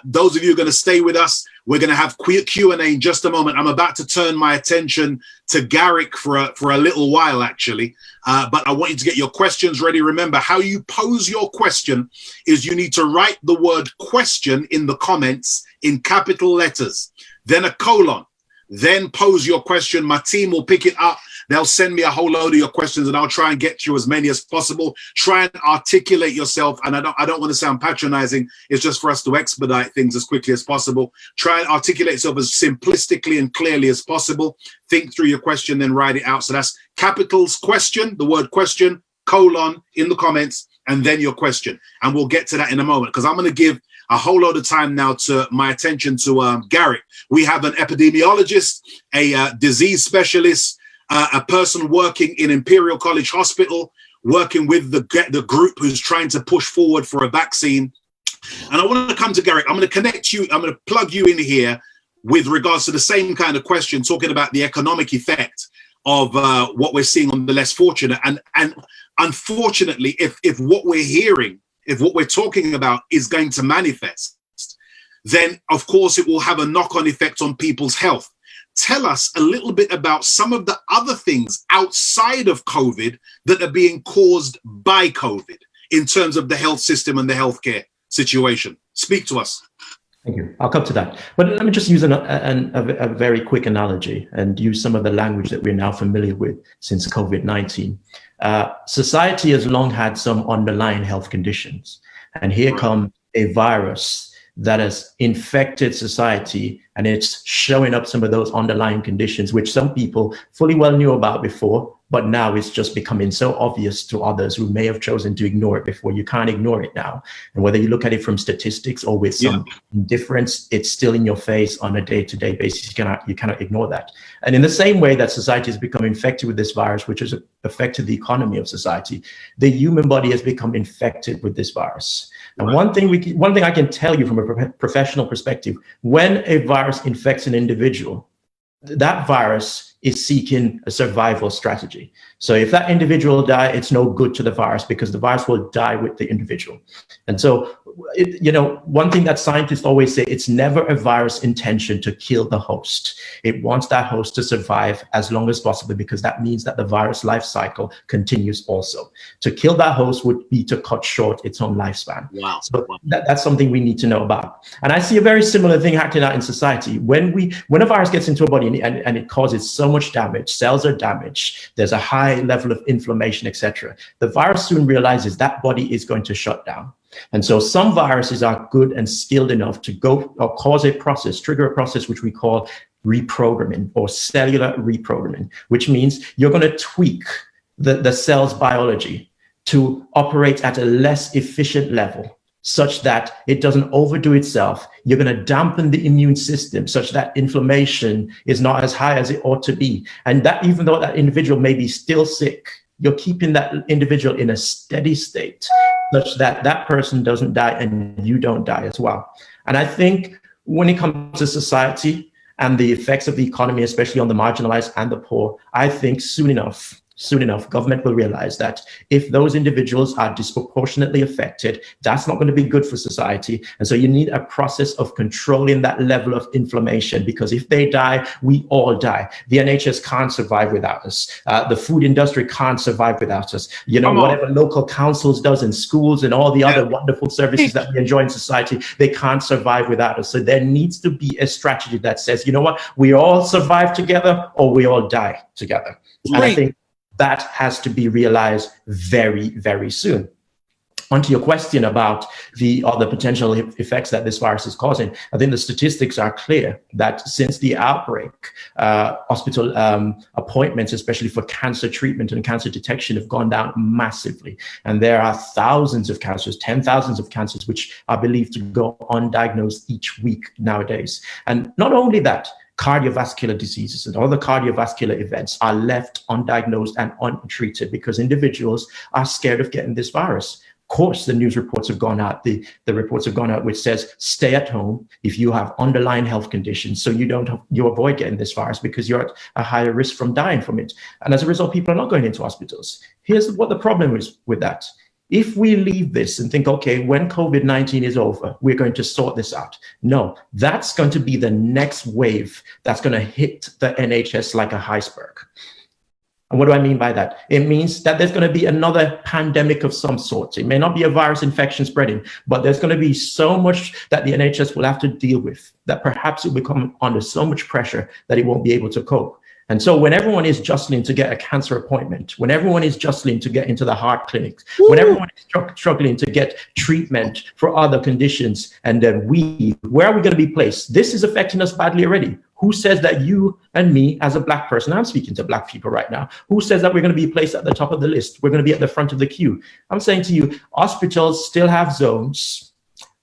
those of you who are going to stay with us, We're going to have Q&A in just a moment. I'm about to turn my attention to Garrick for a little while, actually. But I want you to get your questions ready. Remember, how you pose your question is you need to write the word question in the comments in capital letters, then a colon, then pose your question. My team will pick it up. They'll send me a whole load of your questions and I'll try and get through as many as possible. Try and articulate yourself. And I don't want to sound patronizing. It's just for us to expedite things as quickly as possible. Try and articulate yourself as simplistically and clearly as possible. Think through your question, then write it out. So that's capitals question, the word question, colon in the comments, and then your question. And we'll get to that in a moment because I'm going to give a whole load of time now to my attention to Garrick. We have an epidemiologist, a disease specialist, a person working in Imperial College Hospital, working with the group who's trying to push forward for a vaccine. And I want to come to Garrick. I'm going to connect you. I'm going to plug you in here with regards to the same kind of question, talking about the economic effect of what we're seeing on the less fortunate. And unfortunately, if what we're hearing, if what we're talking about is going to manifest, then of course it will have a knock-on effect on people's health. Tell us a little bit about some of the other things outside of COVID that are being caused by COVID in terms of the health system and the healthcare situation. Speak to us. Thank you. I'll come to that. But let me just use a very quick analogy and use some of the language that we're now familiar with since COVID-19. Society has long had some underlying health conditions. And here comes a virus that has infected society, and it's showing up some of those underlying conditions, which some people fully well knew about before, but now it's just becoming so obvious to others who may have chosen to ignore it before. You can't ignore it now. And whether you look at it from statistics or with some indifference, it's still in your face on a day-to-day basis. You cannot ignore that. And in the same way that society has become infected with this virus, which has affected the economy of society, the human body has become infected with this virus. And one thing I can tell you from a professional perspective, when a virus infects an individual, that virus is seeking a survival strategy. So if that individual dies, it's no good to the virus because the virus will die with the individual. And so, one thing that scientists always say, it's never a virus intention to kill the host. It wants that host to survive as long as possible because that means that the virus life cycle continues also. To kill that host would be to cut short its own lifespan. Wow. So that's something we need to know about. And I see a very similar thing happening out in society. When a virus gets into a body and it causes so much damage, cells are damaged, there's a high level of inflammation, etc. The virus soon realizes that body is going to shut down. And so some viruses are good and skilled enough to go or trigger a process which we call reprogramming or cellular reprogramming, which means you're going to tweak the cell's biology to operate at a less efficient level, such that it doesn't overdo itself. You're going to dampen the immune system such that inflammation is not as high as it ought to be. And that even though that individual may be still sick, you're keeping that individual in a steady state such that that person doesn't die and you don't die as well. And I think when it comes to society and the effects of the economy, especially on the marginalized and the poor, I think soon enough, government will realize that if those individuals are disproportionately affected, that's not going to be good for society. And so you need a process of controlling that level of inflammation, because if they die, we all die. The NHS can't survive without us. The food industry can't survive without us. Whatever local councils does in schools and all the other wonderful services that we enjoy in society, they can't survive without us. So there needs to be a strategy that says, you know what, we all survive together or we all die together. And I think that has to be realized very, very soon. On to your question about the potential effects that this virus is causing, I think the statistics are clear that since the outbreak, hospital appointments, especially for cancer treatment and cancer detection, have gone down massively. And there are thousands of cancers, 10,000s of cancers, which are believed to go undiagnosed each week nowadays. And not only that, cardiovascular diseases and other cardiovascular events are left undiagnosed and untreated because individuals are scared of getting this virus. Of course, the news reports have gone out, the reports have gone out which says stay at home if you have underlying health conditions so you avoid getting this virus because you're at a higher risk from dying from it. And as a result, people are not going into hospitals. Here's what the problem is with that. if we leave this and think, okay, when COVID-19 is over, we're going to sort this out. No, that's going to be the next wave that's going to hit the NHS like a iceberg. And what do I mean by that? It means that there's going to be another pandemic of some sort. It may not be a virus infection spreading, but there's going to be so much that the NHS will have to deal with that perhaps it will become under so much pressure that it won't be able to cope. And so when everyone is jostling to get a cancer appointment, when everyone is jostling to get into the heart clinics, when everyone is struggling to get treatment for other conditions, and then where are we going to be placed? This is affecting us badly already. Who says that you and me as a Black person, I'm speaking to Black people right now, who says that we're going to be placed at the top of the list? We're going to be at the front of the queue. I'm saying to you, hospitals still have zones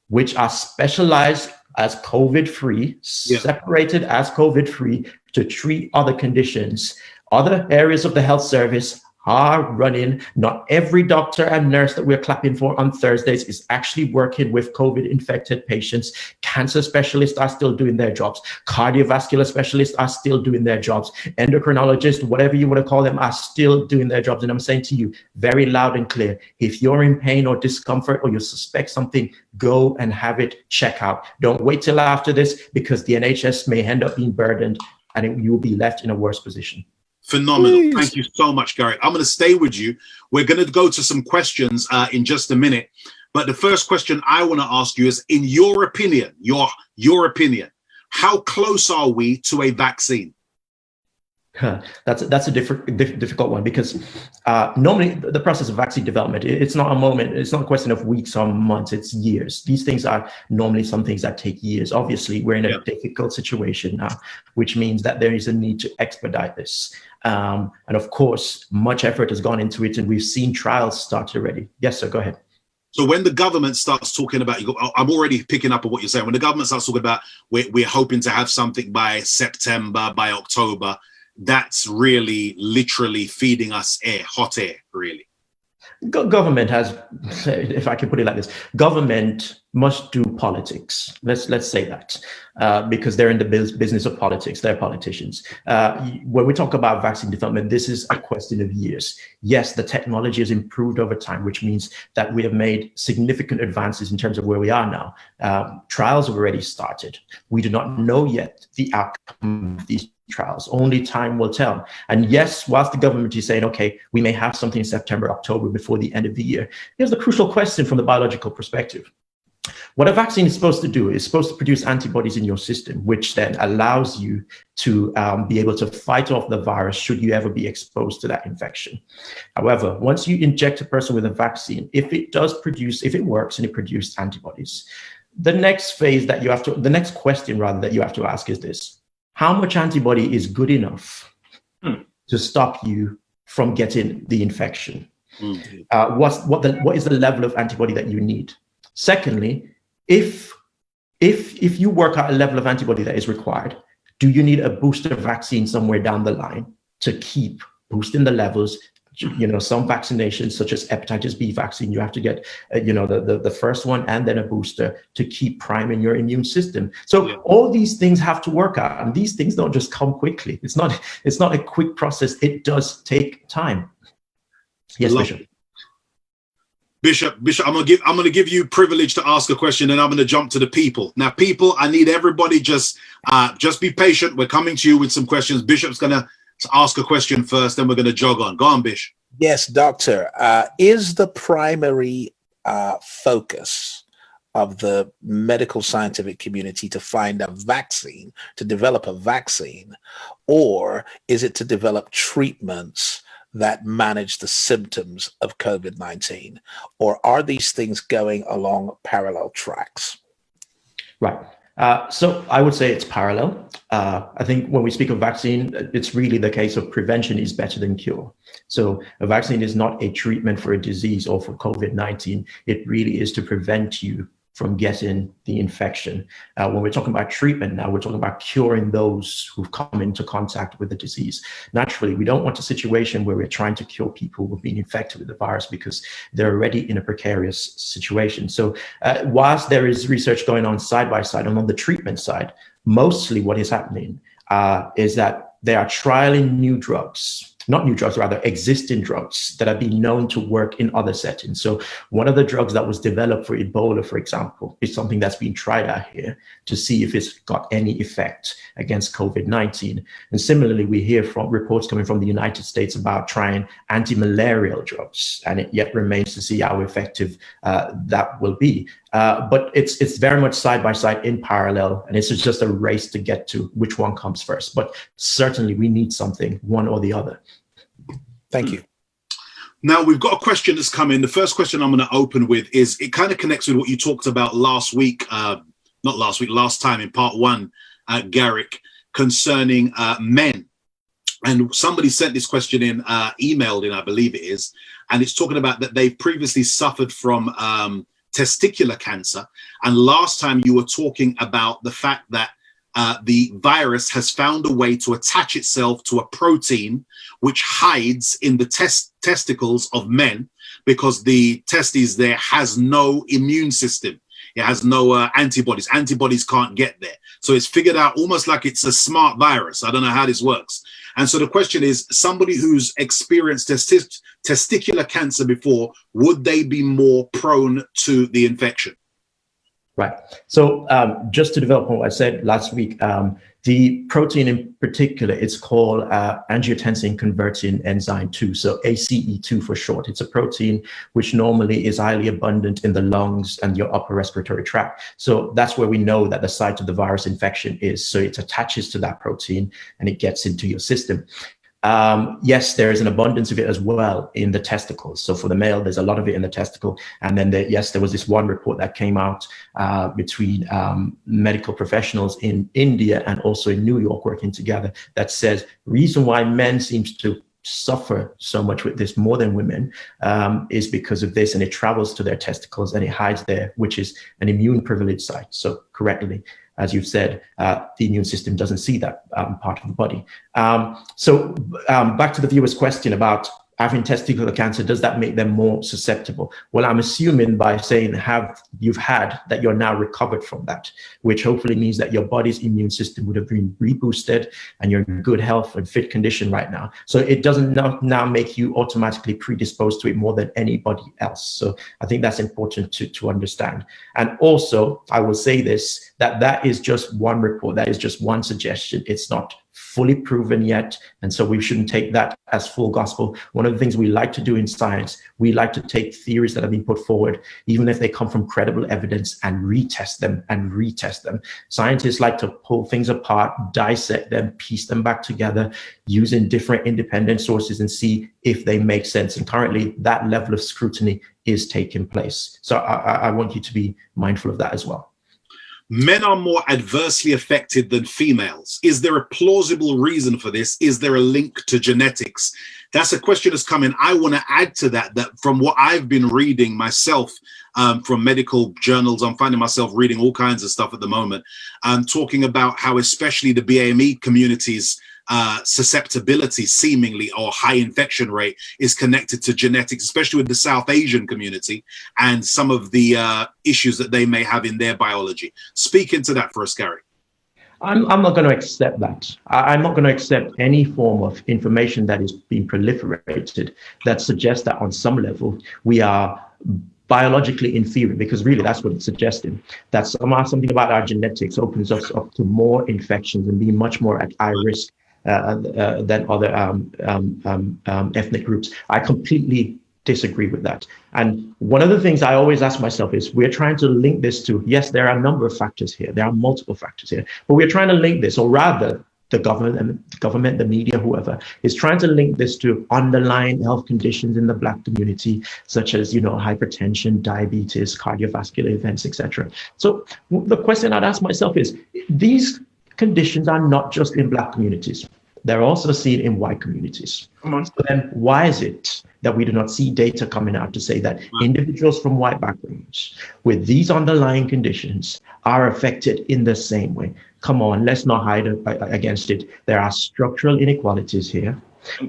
which are specialized as COVID-free, separated as COVID-free to treat other conditions. Other areas of the health service are running. Not every doctor and nurse that we're clapping for on Thursdays is actually working with COVID-infected patients. Cancer specialists are still doing their jobs. Cardiovascular specialists are still doing their jobs. Endocrinologists, whatever you want to call them, are still doing their jobs. And I'm saying to you very loud and clear, if you're in pain or discomfort or you suspect something, go and have it check out. Don't wait till after this, because the NHS may end up being burdened and you will be left in a worse position. Phenomenal. Please. Thank you so much, Gary. I'm going to stay with you. We're going to go to some questions in just a minute. But the first question I want to ask you is, in your opinion, your opinion, how close are we to a vaccine? That's a difficult one, because normally the process of vaccine development, it's not a moment, it's not a question of weeks or months, it's years. These things are normally some things that take years. Obviously, we're in a difficult situation now, which means that there is a need to expedite this. And of course, much effort has gone into it, and we've seen trials start already. Yes, sir, go ahead. So when the government starts talking about, I'm already picking up on what you're saying. When the government starts talking about, we're hoping to have something by September, by October, that's really literally feeding us hot air, really. Government has, if I can put it like this, government must do politics. Let's say that, because they're in the business of politics. They're politicians. When we talk about vaccine development, this is a question of years. Yes, the technology has improved over time, which means that we have made significant advances in terms of where we are now. Trials have already started. We do not know yet the outcome of these trials. Only time will tell. And yes, whilst the government is saying, okay, we may have something in September, October, before the end of the year, here's the crucial question from the biological perspective. What a vaccine is supposed to do is supposed to produce antibodies in your system, which then allows you to be able to fight off the virus should you ever be exposed to that infection. However, once you inject a person with a vaccine, if it works and it produces antibodies, the next question that you have to ask is this: how much antibody is good enough to stop you from getting the infection? What is the level of antibody that you need? Secondly, if you work out a level of antibody that is required, do you need a booster vaccine somewhere down the line to keep boosting the levels? Some vaccinations, such as hepatitis B vaccine, you have to get, the first one and then a booster to keep priming your immune system. So all these things have to work out, and these things don't just come quickly. It's not a quick process. It does take time. Yes, Bishop. Bishop, I'm gonna give you privilege to ask a question, and I'm gonna jump to the people. Now, people, I need everybody just be patient. We're coming to you with some questions. Bishop's gonna ask a question first, then we're going to jog on. Go on, Bish. Yes, Doctor. Is the primary focus of the medical scientific community to find a vaccine, to develop a vaccine, or is it to develop treatments that manage the symptoms of COVID-19? Or are these things going along parallel tracks? Right. So I would say it's parallel. I think when we speak of vaccine, it's really the case of prevention is better than cure. So a vaccine is not a treatment for a disease or for COVID-19. It really is to prevent you from getting the infection. When we're talking about treatment now, we're talking about curing those who've come into contact with the disease. Naturally, we don't want a situation where we're trying to cure people who've been infected with the virus because they're already in a precarious situation. So whilst there is research going on side by side, and on the treatment side, mostly what is happening is that they are trialing new drugs not new drugs, rather existing drugs that have been known to work in other settings. So one of the drugs that was developed for Ebola, for example, is something that's been tried out here to see if it's got any effect against COVID-19. And similarly, we hear from reports coming from the United States about trying anti-malarial drugs, and it yet remains to see how effective that will be. But it's very much side by side in parallel, and it's just a race to get to which one comes first. But certainly we need something, one or the other. Thank you. Now we've got a question that's come in. The first question I'm going to open with is, it kind of connects with what you talked about last week, last time in part one, Garrick, concerning men. And somebody sent this question in, emailed in, I believe it is, and it's talking about that they've previously suffered from testicular cancer. And last time you were talking about the fact that the virus has found a way to attach itself to a protein which hides in the testicles of men, because the testes there has no immune system. It has no antibodies. Antibodies can't get there. So it's figured out almost like it's a smart virus. I don't know how this works. And so the question is, somebody who's experienced testicular cancer before, would they be more prone to the infection? Right. So just to develop on what I said last week, the protein in particular, it's called angiotensin converting enzyme 2, so ACE2 for short. It's a protein which normally is highly abundant in the lungs and your upper respiratory tract. So that's where we know that the site of the virus infection is. So it attaches to that protein and it gets into your system. Yes, there is an abundance of it as well in the testicles. So for the male, there's a lot of it in the testicle. And then there was this one report that came out between medical professionals in India and also in New York working together that says reason why men seems to suffer so much with this more than women is because of this, and it travels to their testicles and it hides there, which is an immune privileged site. So correctly, as you've said, the immune system doesn't see that part of the body. So back to the viewer's question about having testicular cancer, does that make them more susceptible? Well, I'm assuming by saying you've had that you're now recovered from that, which hopefully means that your body's immune system would have been reboosted and you're in good health and fit condition right now. So it doesn't now make you automatically predisposed to it more than anybody else. So I think that's important to understand. And also, I will say this, that is just one report, that is just one suggestion. It's not fully proven yet, and so we shouldn't take that as full gospel. One of the things we like to do in science, we like to take theories that have been put forward, even if they come from credible evidence, and retest them. Scientists like to pull things apart, dissect them, piece them back together using different independent sources and see if they make sense. And currently that level of scrutiny is taking place. So I want you to be mindful of that as well. Men are more adversely affected than females. Is there a plausible reason for this? Is there a link to genetics? That's a question that's come in. I want to add to that from what I've been reading myself from medical journals, I'm finding myself reading all kinds of stuff at the moment, talking about how especially the BAME community's susceptibility seemingly, or high infection rate, is connected to genetics, especially with the South Asian community and some of the issues that they may have in their biology. Speak into that for us, Gary. I'm not going to accept that. I'm not going to accept any form of information that is being proliferated that suggests that on some level we are biologically inferior, because really that's what it's suggesting, that somehow something about our genetics opens us up to more infections and being much more at high risk than other ethnic groups. I completely disagree with that. And one of the things I always ask myself is, we're trying to link this to, yes, there are a number of factors here, there are multiple factors here, but we're trying to link this, or rather the government, the media, whoever, is trying to link this to underlying health conditions in the Black community, such as, hypertension, diabetes, cardiovascular events, etc. So the question I'd ask myself is, these conditions are not just in Black communities. They're also seen in white communities. So then why is it that we do not see data coming out to say that individuals from white backgrounds with these underlying conditions are affected in the same way? Come on, let's not hide against it. There are structural inequalities here.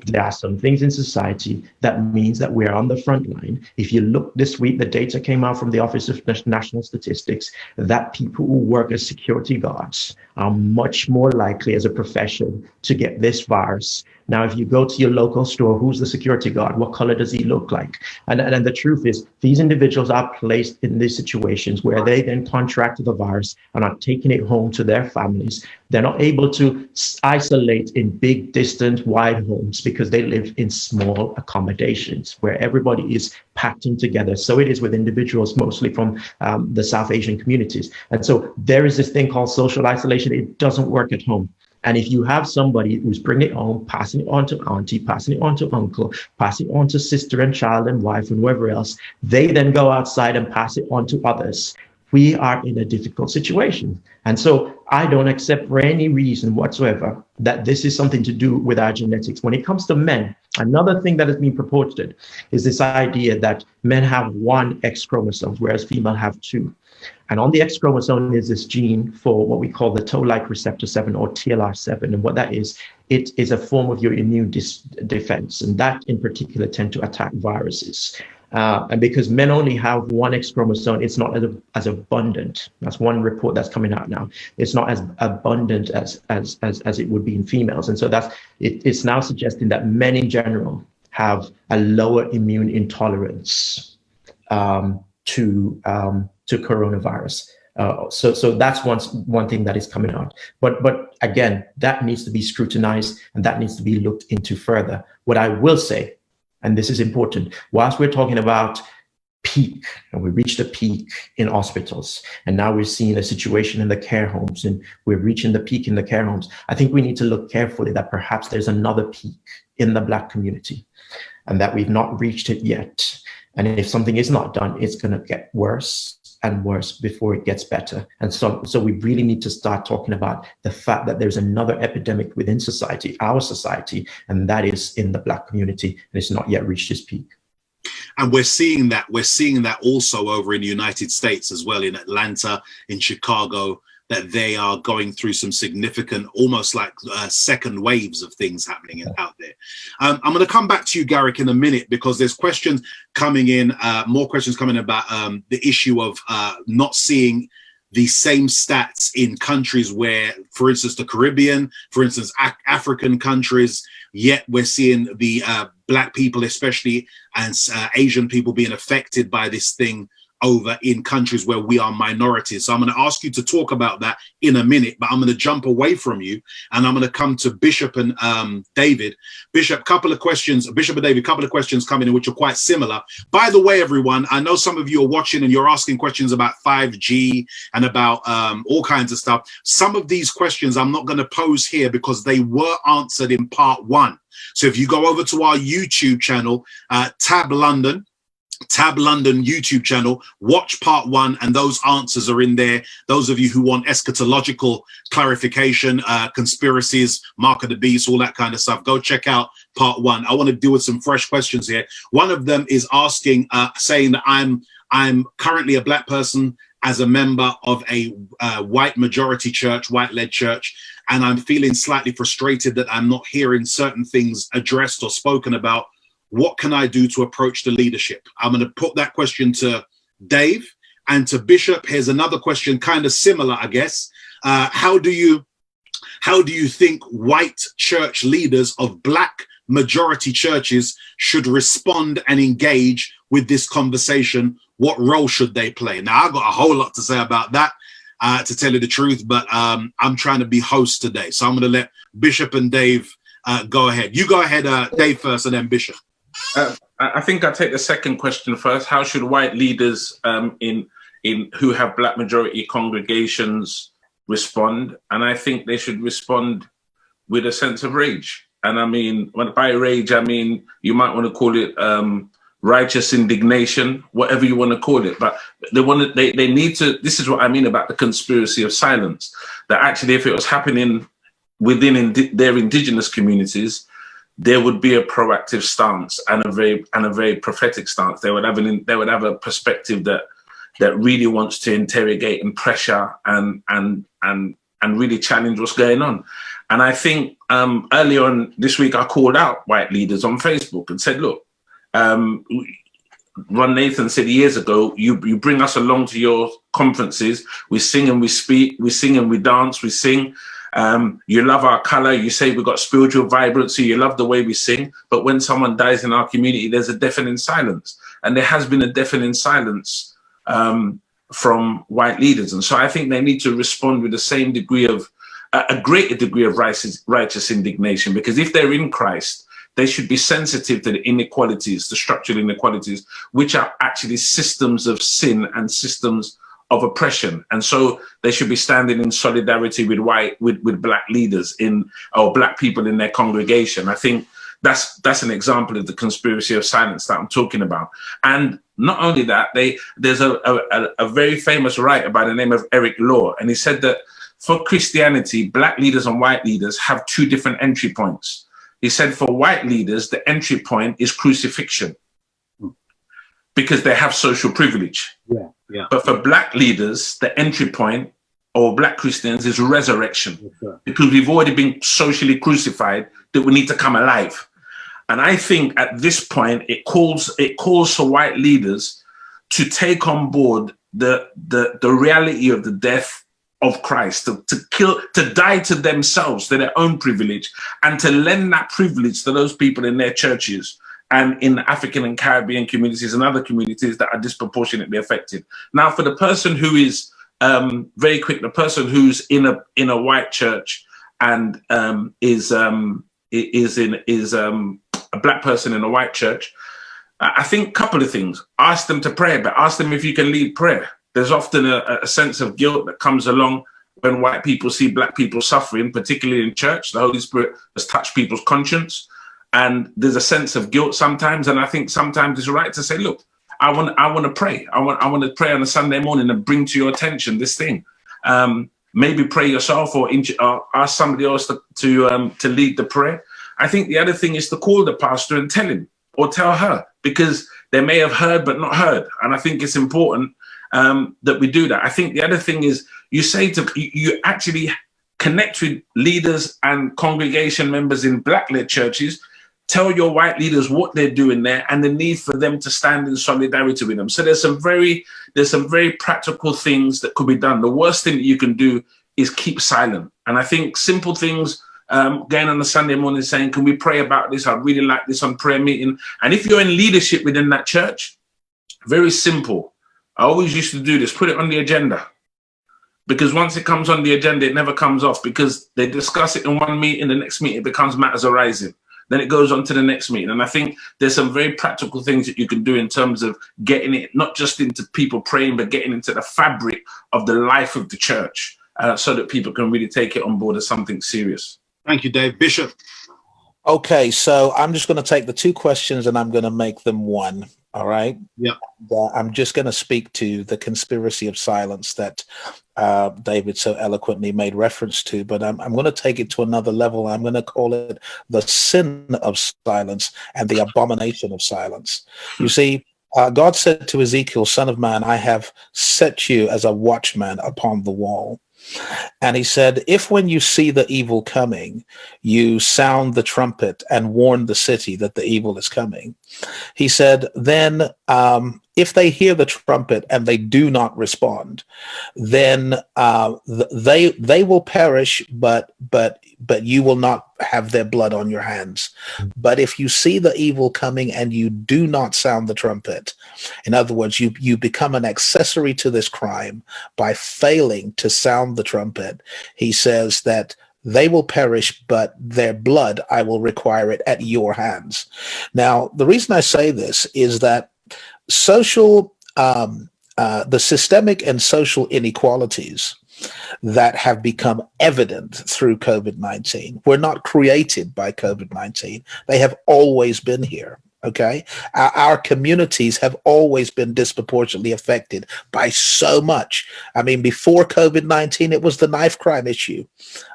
There are some things in society that means that we're on the front line. If you look this week, the data came out from the Office of National Statistics that people who work as security guards are much more likely as a profession to get this virus Now, if you go to your local store, who's the security guard? What color does he look like? And the truth is, these individuals are placed in these situations where they then contract the virus and are taking it home to their families. They're not able to isolate in big, distant, wide homes because they live in small accommodations where everybody is packed in together. So it is with individuals mostly from the South Asian communities. And so there is this thing called social isolation. It doesn't work at home. And if you have somebody who's bringing it home, passing it on to auntie, passing it on to uncle, passing it on to sister and child and wife and whoever else, they then go outside and pass it on to others. We are in a difficult situation. And so I don't accept for any reason whatsoever that this is something to do with our genetics. When it comes to men, another thing that has been purported is this idea that men have one X chromosome, whereas female have two. And on the X chromosome is this gene for what we call the toll-like receptor 7 or TLR7. And what that is, it is a form of your immune defense. And that in particular tend to attack viruses. And because men only have one X chromosome, it's not as abundant. That's one report that's coming out now. It's not as abundant as it would be in females. And so it's now suggesting that men in general have a lower immune intolerance to coronavirus. So that's one thing that is coming out. But again, that needs to be scrutinized and that needs to be looked into further. What I will say, and this is important, whilst we're talking about peak, and we reached a peak in hospitals, and now we're seeing a situation in the care homes, and we're reaching the peak in the care homes, I think we need to look carefully that perhaps there's another peak in the Black community and that we've not reached it yet. And if something is not done, it's going to get worse and worse before it gets better. And so we really need to start talking about the fact that there's another epidemic within society, our society, and that is in the Black community, and it's not yet reached its peak. And we're seeing that also over in the United States as well, in Atlanta, in Chicago, that they are going through some significant, almost like second waves of things happening out there. I'm going to come back to you, Garrick, in a minute, because there's questions coming in, more questions coming about the issue of not seeing the same stats in countries where, for instance, the Caribbean, for instance, African countries, yet we're seeing the Black people, especially, and Asian people being affected by this thing over in countries where we are minorities. So I'm going to ask you to talk about that in a minute, but I'm going to jump away from you and I'm going to come to Bishop and David. Bishop, couple of questions. Bishop and David, couple of questions coming in which are quite similar. By the way, everyone, I know some of you are watching and you're asking questions about 5G and about all kinds of stuff. Some of these questions I'm not going to pose here because they were answered in part 1. So if you go over to our YouTube channel, Tab London YouTube channel, watch part 1, and those answers are in there. Those of you who want eschatological clarification, conspiracies, mark of the beast, all that kind of stuff, go check out part 1. I want to deal with some fresh questions here. One of them is asking, saying that I'm currently a Black person as a member of a white majority church, white-led church, and I'm feeling slightly frustrated that I'm not hearing certain things addressed or spoken about. What can I do to approach the leadership? I'm going to put that question to Dave and to Bishop. Here's another question, kind of similar, I guess. How do you think white church leaders of Black majority churches should respond and engage with this conversation? What role should they play? Now, I've got a whole lot to say about that, to tell you the truth, but I'm trying to be host today. So I'm going to let Bishop and Dave go ahead. You go ahead, Dave, first, and then Bishop. I think I'll take the second question first. How should white leaders in who have Black majority congregations respond? And I think they should respond with a sense of rage. And I mean, by rage, I mean, you might want to call it righteous indignation, whatever you want to call it. But they need to, this is what I mean about the conspiracy of silence, that actually if it was happening within their indigenous communities, there would be a proactive stance and a very prophetic stance. They would have a perspective that really wants to interrogate and pressure and really challenge what's going on. And I think earlier on this week I called out white leaders on Facebook and said, look, Ron Nathan said years ago, you bring us along to your conferences, we sing and we speak, we sing and we dance, we sing. You love our color. You say we've got spiritual vibrancy. You love the way we sing. But when someone dies in our community, there's a deafening silence. And there has been a deafening silence from white leaders. And so I think they need to respond with the same degree of, a greater degree of righteous indignation, because if they're in Christ, they should be sensitive to the inequalities, the structural inequalities, which are actually systems of sin and systems of oppression. And so they should be standing in solidarity with black leaders or black people in their congregation. I think that's an example of the conspiracy of silence that I'm talking about. And not only that, there's a very famous writer by the name of Eric Law, and he said that for Christianity, black leaders and white leaders have two different entry points. He said for white leaders, the entry point is crucifixion because they have social privilege. Yeah. But for black leaders, the entry point, or black Christians, is resurrection, because we've already been socially crucified, that we need to come alive. And I think at this point, it calls for white leaders to take on board the reality of the death of Christ, to die to themselves, to their own privilege, and to lend that privilege to those people in their churches and in African and Caribbean communities and other communities that are disproportionately affected. Now, for the person who is the person who's in a white church and is a black person in a white church, I think a couple of things. Ask them to pray, but ask them if you can lead prayer. There's often a sense of guilt that comes along when white people see black people suffering, particularly in church. The Holy Spirit has touched people's conscience, and there's a sense of guilt sometimes. And I think sometimes it's right to say, look, I want to pray. I want to pray on a Sunday morning and bring to your attention this thing. Maybe pray yourself or ask somebody else to lead the prayer. I think the other thing is to call the pastor and tell him or tell her, because they may have heard but not heard. And I think it's important that we do that. I think the other thing is you actually connect with leaders and congregation members in black-led churches. Tell your white leaders what they're doing there and the need for them to stand in solidarity with them. So there's some very practical things that could be done. The worst thing that you can do is keep silent. And I think simple things, going on a Sunday morning saying, can we pray about this? I'd really like this on prayer meeting. And if you're in leadership within that church, very simple. I always used to do this, put it on the agenda. Because once it comes on the agenda, it never comes off, because they discuss it in one meeting, the next meeting it becomes matters arising. Then it goes on to the next meeting. And I think there's some very practical things that you can do in terms of getting it, not just into people praying, but getting into the fabric of the life of the church, so that people can really take it on board as something serious. Thank you, Dave. Bishop. Okay, so I'm just going to take the two questions and I'm going to make them one. All right. Yeah. I'm just going to speak to the conspiracy of silence that David so eloquently made reference to, but I'm going to take it to another level. I'm going to call it the sin of silence and the abomination of silence. You see, God said to Ezekiel, "Son of man, I have set you as a watchman upon the wall." And he said, if when you see the evil coming, you sound the trumpet and warn the city that the evil is coming, he said, then if they hear the trumpet and they do not respond, then they will perish, but you will not have their blood on your hands. But if you see the evil coming and you do not sound the trumpet, in other words, you become an accessory to this crime by failing to sound the trumpet, he says that they will perish, but their blood, I will require it at your hands. Now, the reason I say this is that the systemic and social inequalities that have become evident through COVID-19 were not created by COVID-19. They have always been here. Okay, our communities have always been disproportionately affected by so much. I mean, before COVID-19, it was the knife crime issue.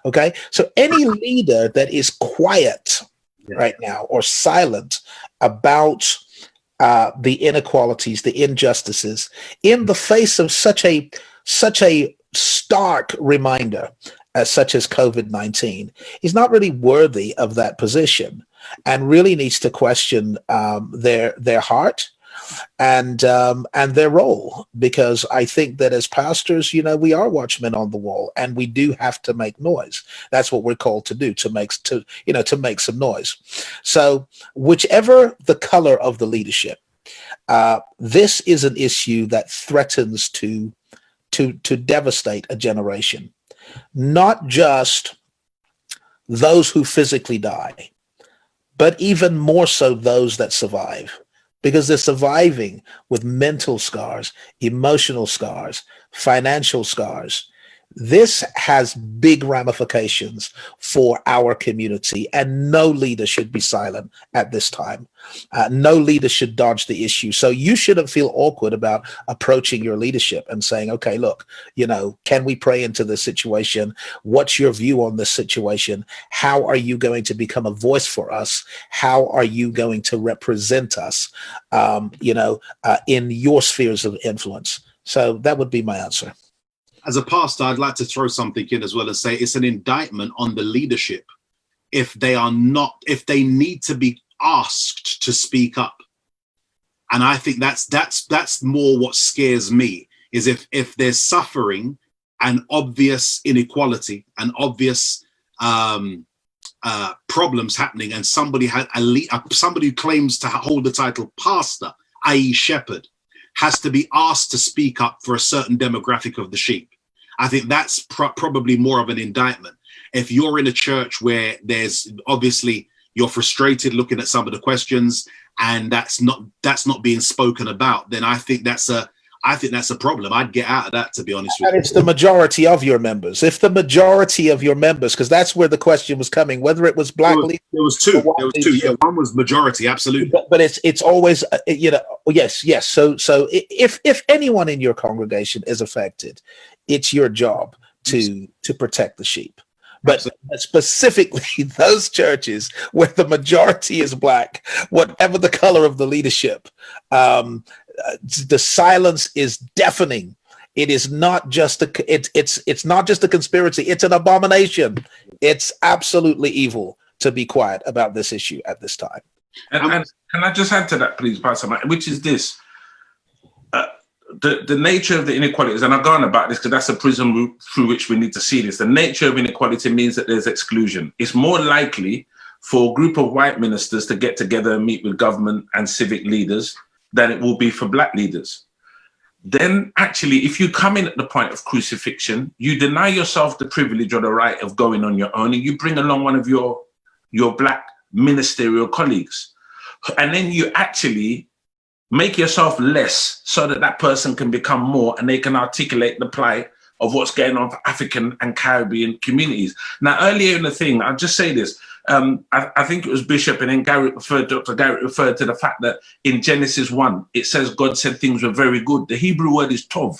Okay, so any leader that is quiet right now or silent about the inequalities, the injustices, in the face of such a stark reminder such as COVID-19, is not really worthy of that position, and really needs to question their heart, and their role, because I think that as pastors, we are watchmen on the wall, and we do have to make noise. That's what we're called to do, to make some noise. So whichever the color of the leadership, this is an issue that threatens to devastate a generation, not just those who physically die, but even more so those that survive, because they're surviving with mental scars, emotional scars, financial scars. This has big ramifications for our community, and no leader should be silent at this time. No leader should dodge the issue. So you shouldn't feel awkward about approaching your leadership and saying, okay, look, can we pray into this situation? What's your view on this situation? How are you going to become a voice for us? How are you going to represent us, in your spheres of influence? So that would be my answer. As a pastor, I'd like to throw something in as well and say it's an indictment on the leadership if they need to be asked to speak up. And I think that's more what scares me, is if there's suffering and obvious inequality and obvious problems happening, and somebody who claims to hold the title pastor, i.e. shepherd, has to be asked to speak up for a certain demographic of the sheep. I think that's probably more of an indictment. If you're in a church where there's obviously you're frustrated looking at some of the questions and that's not being spoken about, then I think that's a problem. I'd get out of that, to be honest with you. And it's the majority of your members. If the majority of your members, because that's where the question was coming, whether it was black leaders. There was two. Yeah, one was majority, absolutely. But it's always, yes. So if anyone in your congregation is affected, it's your job to protect the sheep. But specifically those churches where the majority is black, whatever the color of the leadership, the silence is deafening. It is not just it's not just a conspiracy. It's an abomination. It's absolutely evil to be quiet about this issue at this time. And can I just add to that, please, Pastor Mike, which is this. The nature of the inequalities, and I've gone about this because that's a prism through which we need to see this. The nature of inequality means that there's exclusion. It's more likely for a group of white ministers to get together and meet with government and civic leaders than it will be for black leaders. Then actually, if you come in at the point of crucifixion, you deny yourself the privilege or the right of going on your own, and you bring along one of your black ministerial colleagues. And then you actually make yourself less so that person can become more, and they can articulate the plight of what's going on for African and Caribbean communities. Now, earlier in the thing, I'll just say this. I think it was Bishop, and then Dr. Garrett referred to the fact that in Genesis 1, it says God said things were very good. The Hebrew word is tov.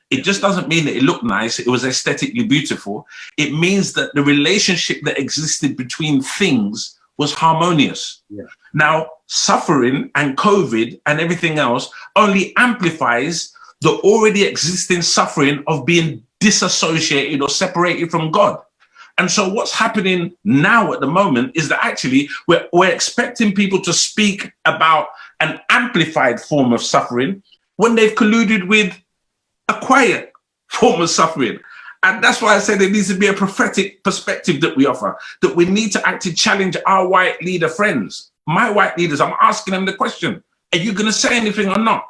It just doesn't mean that it looked nice, it was aesthetically beautiful. It means that the relationship that existed between things was harmonious. Yeah. Now, suffering and COVID and everything else only amplifies the already existing suffering of being disassociated or separated from God. And so what's happening now at the moment is that actually we're expecting people to speak about an amplified form of suffering when they've colluded with a quiet form of suffering. And that's why I say there needs to be a prophetic perspective that we offer, that we need to actually challenge our white leader friends. My white leaders, I'm asking them the question, are you going to say anything or not?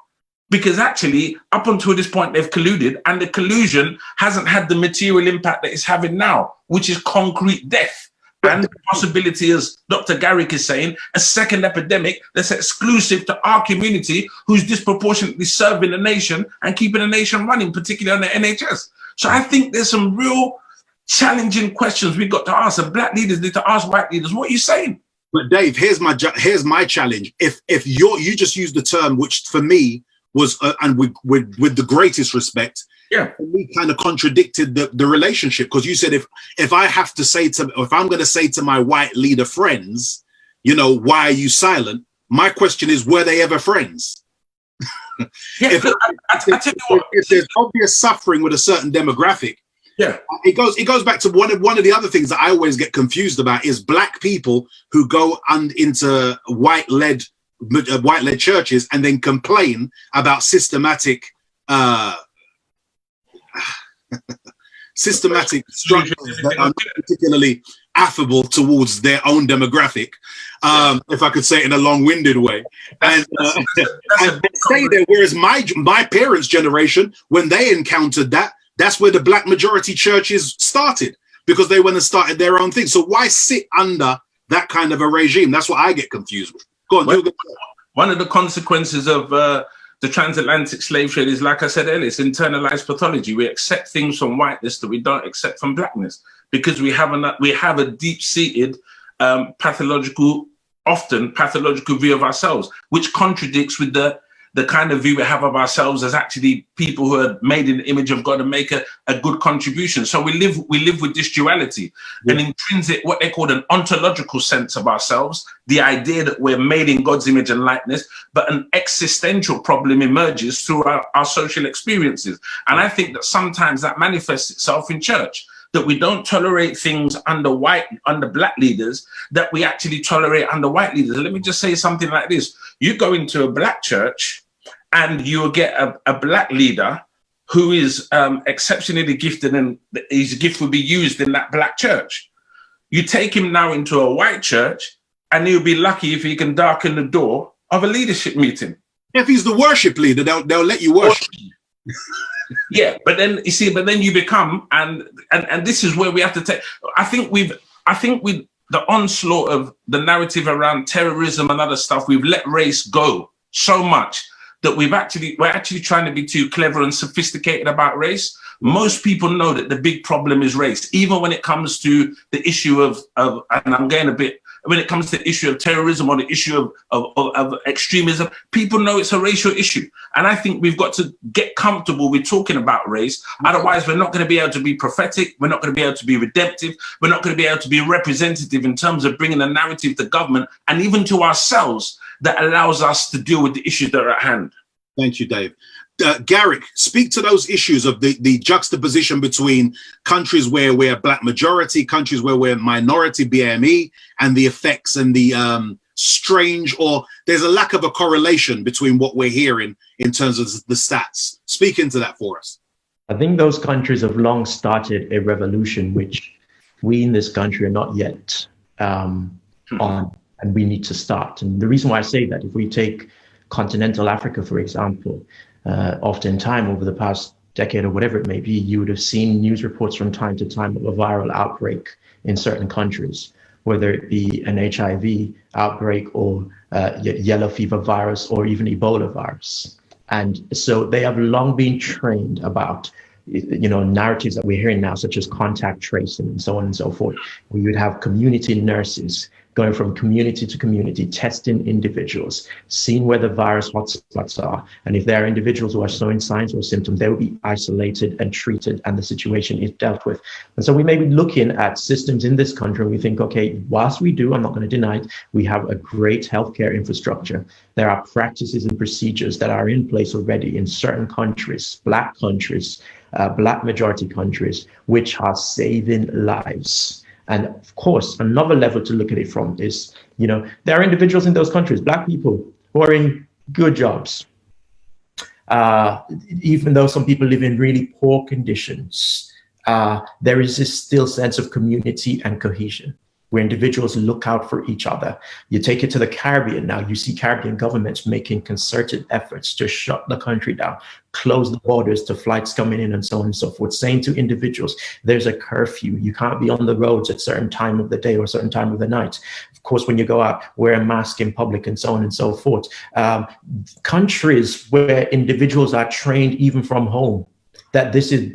Because actually, up until this point, they've colluded, and the collusion hasn't had the material impact that it's having now, which is concrete death. And the possibility, as Dr. Garrick is saying, a second epidemic that's exclusive to our community, who's disproportionately serving the nation and keeping the nation running, particularly on the NHS. So I think there's some real challenging questions we've got to ask, and black leaders need to ask white leaders, what are you saying? But Dave, here's my challenge. If you just used the term, which for me was, and with the greatest respect, yeah, we kind of contradicted the relationship, because you said if I'm going to say to my white leader friends, why are you silent? My question is, were they ever friends? Yeah, if there's obvious suffering with a certain demographic, yeah, it goes back to one of the other things that I always get confused about is black people who go into white-led white-led churches and then complain about systematic structures that are not particularly affable towards their own demographic, if I could say it in a long-winded way, and stay there. Whereas my parents' generation, when they encountered that, that's where the black majority churches started, because they went and started their own thing. So why sit under that kind of a regime? That's what I get confused with. Go on. One of the consequences of the transatlantic slave trade is, like I said earlier, it's internalized pathology. We accept things from whiteness that we don't accept from blackness, because we have a deep-seated pathological view of ourselves, which contradicts with the kind of view we have of ourselves as actually people who are made in the image of God and make a good contribution. So we live with this duality, an intrinsic, what they call an ontological sense of ourselves, the idea that we're made in God's image and likeness, but an existential problem emerges through our social experiences. And I think that sometimes that manifests itself in church, that we don't tolerate things under black leaders that we actually tolerate under white leaders. Let me just say something like this. You go into a black church and you will get a black leader who is exceptionally gifted, and his gift will be used in that black church. You take him now into a white church and he'll be lucky if he can darken the door of a leadership meeting. If he's the worship leader, they'll let you worship. Yeah, but then you become, and this is where we have to take. I think with the onslaught of the narrative around terrorism and other stuff, we've let race go so much that we're actually trying to be too clever and sophisticated about race. Most people know that the big problem is race, even when it comes to the issue of and I'm getting a bit. When it comes to the issue of terrorism or the issue of extremism, people know it's a racial issue. And I think we've got to get comfortable with talking about race. Otherwise, we're not going to be able to be prophetic. We're not going to be able to be redemptive. We're not going to be able to be representative in terms of bringing a narrative to government and even to ourselves that allows us to deal with the issues that are at hand. Thank you, Dave. Garrick, speak to those issues of the juxtaposition between countries where we're black majority, countries where we're minority, BME, and the effects and the strange, or there's a lack of a correlation between what we're hearing in terms of the stats. Speak into that for us. I think those countries have long started a revolution, which we in this country are not yet on, and we need to start. And the reason why I say that, if we take continental Africa, for example, oftentimes over the past decade or whatever it may be, you would have seen news reports from time to time of a viral outbreak in certain countries, whether it be an HIV outbreak or yellow fever virus or even Ebola virus. And so they have long been trained about, narratives that we're hearing now, such as contact tracing and so on and so forth. We would have community nurses going from community to community, testing individuals, seeing where the virus hotspots are. And if there are individuals who are showing signs or symptoms, they will be isolated and treated, and the situation is dealt with. And so we may be looking at systems in this country, and we think, okay, whilst we do, I'm not going to deny it, we have a great healthcare infrastructure. There are practices and procedures that are in place already in certain countries, black majority countries, which are saving lives. And of course, another level to look at it from is, there are individuals in those countries, black people, who are in good jobs. Even though some people live in really poor conditions, there is this still sense of community and cohesion, where individuals look out for each other. You take it to the Caribbean now, you see Caribbean governments making concerted efforts to shut the country down, close the borders to flights coming in and so on and so forth, saying to individuals, there's a curfew, you can't be on the roads at a certain time of the day or a certain time of the night. Of course, when you go out, wear a mask in public and so on and so forth. Countries where individuals are trained even from home, that this is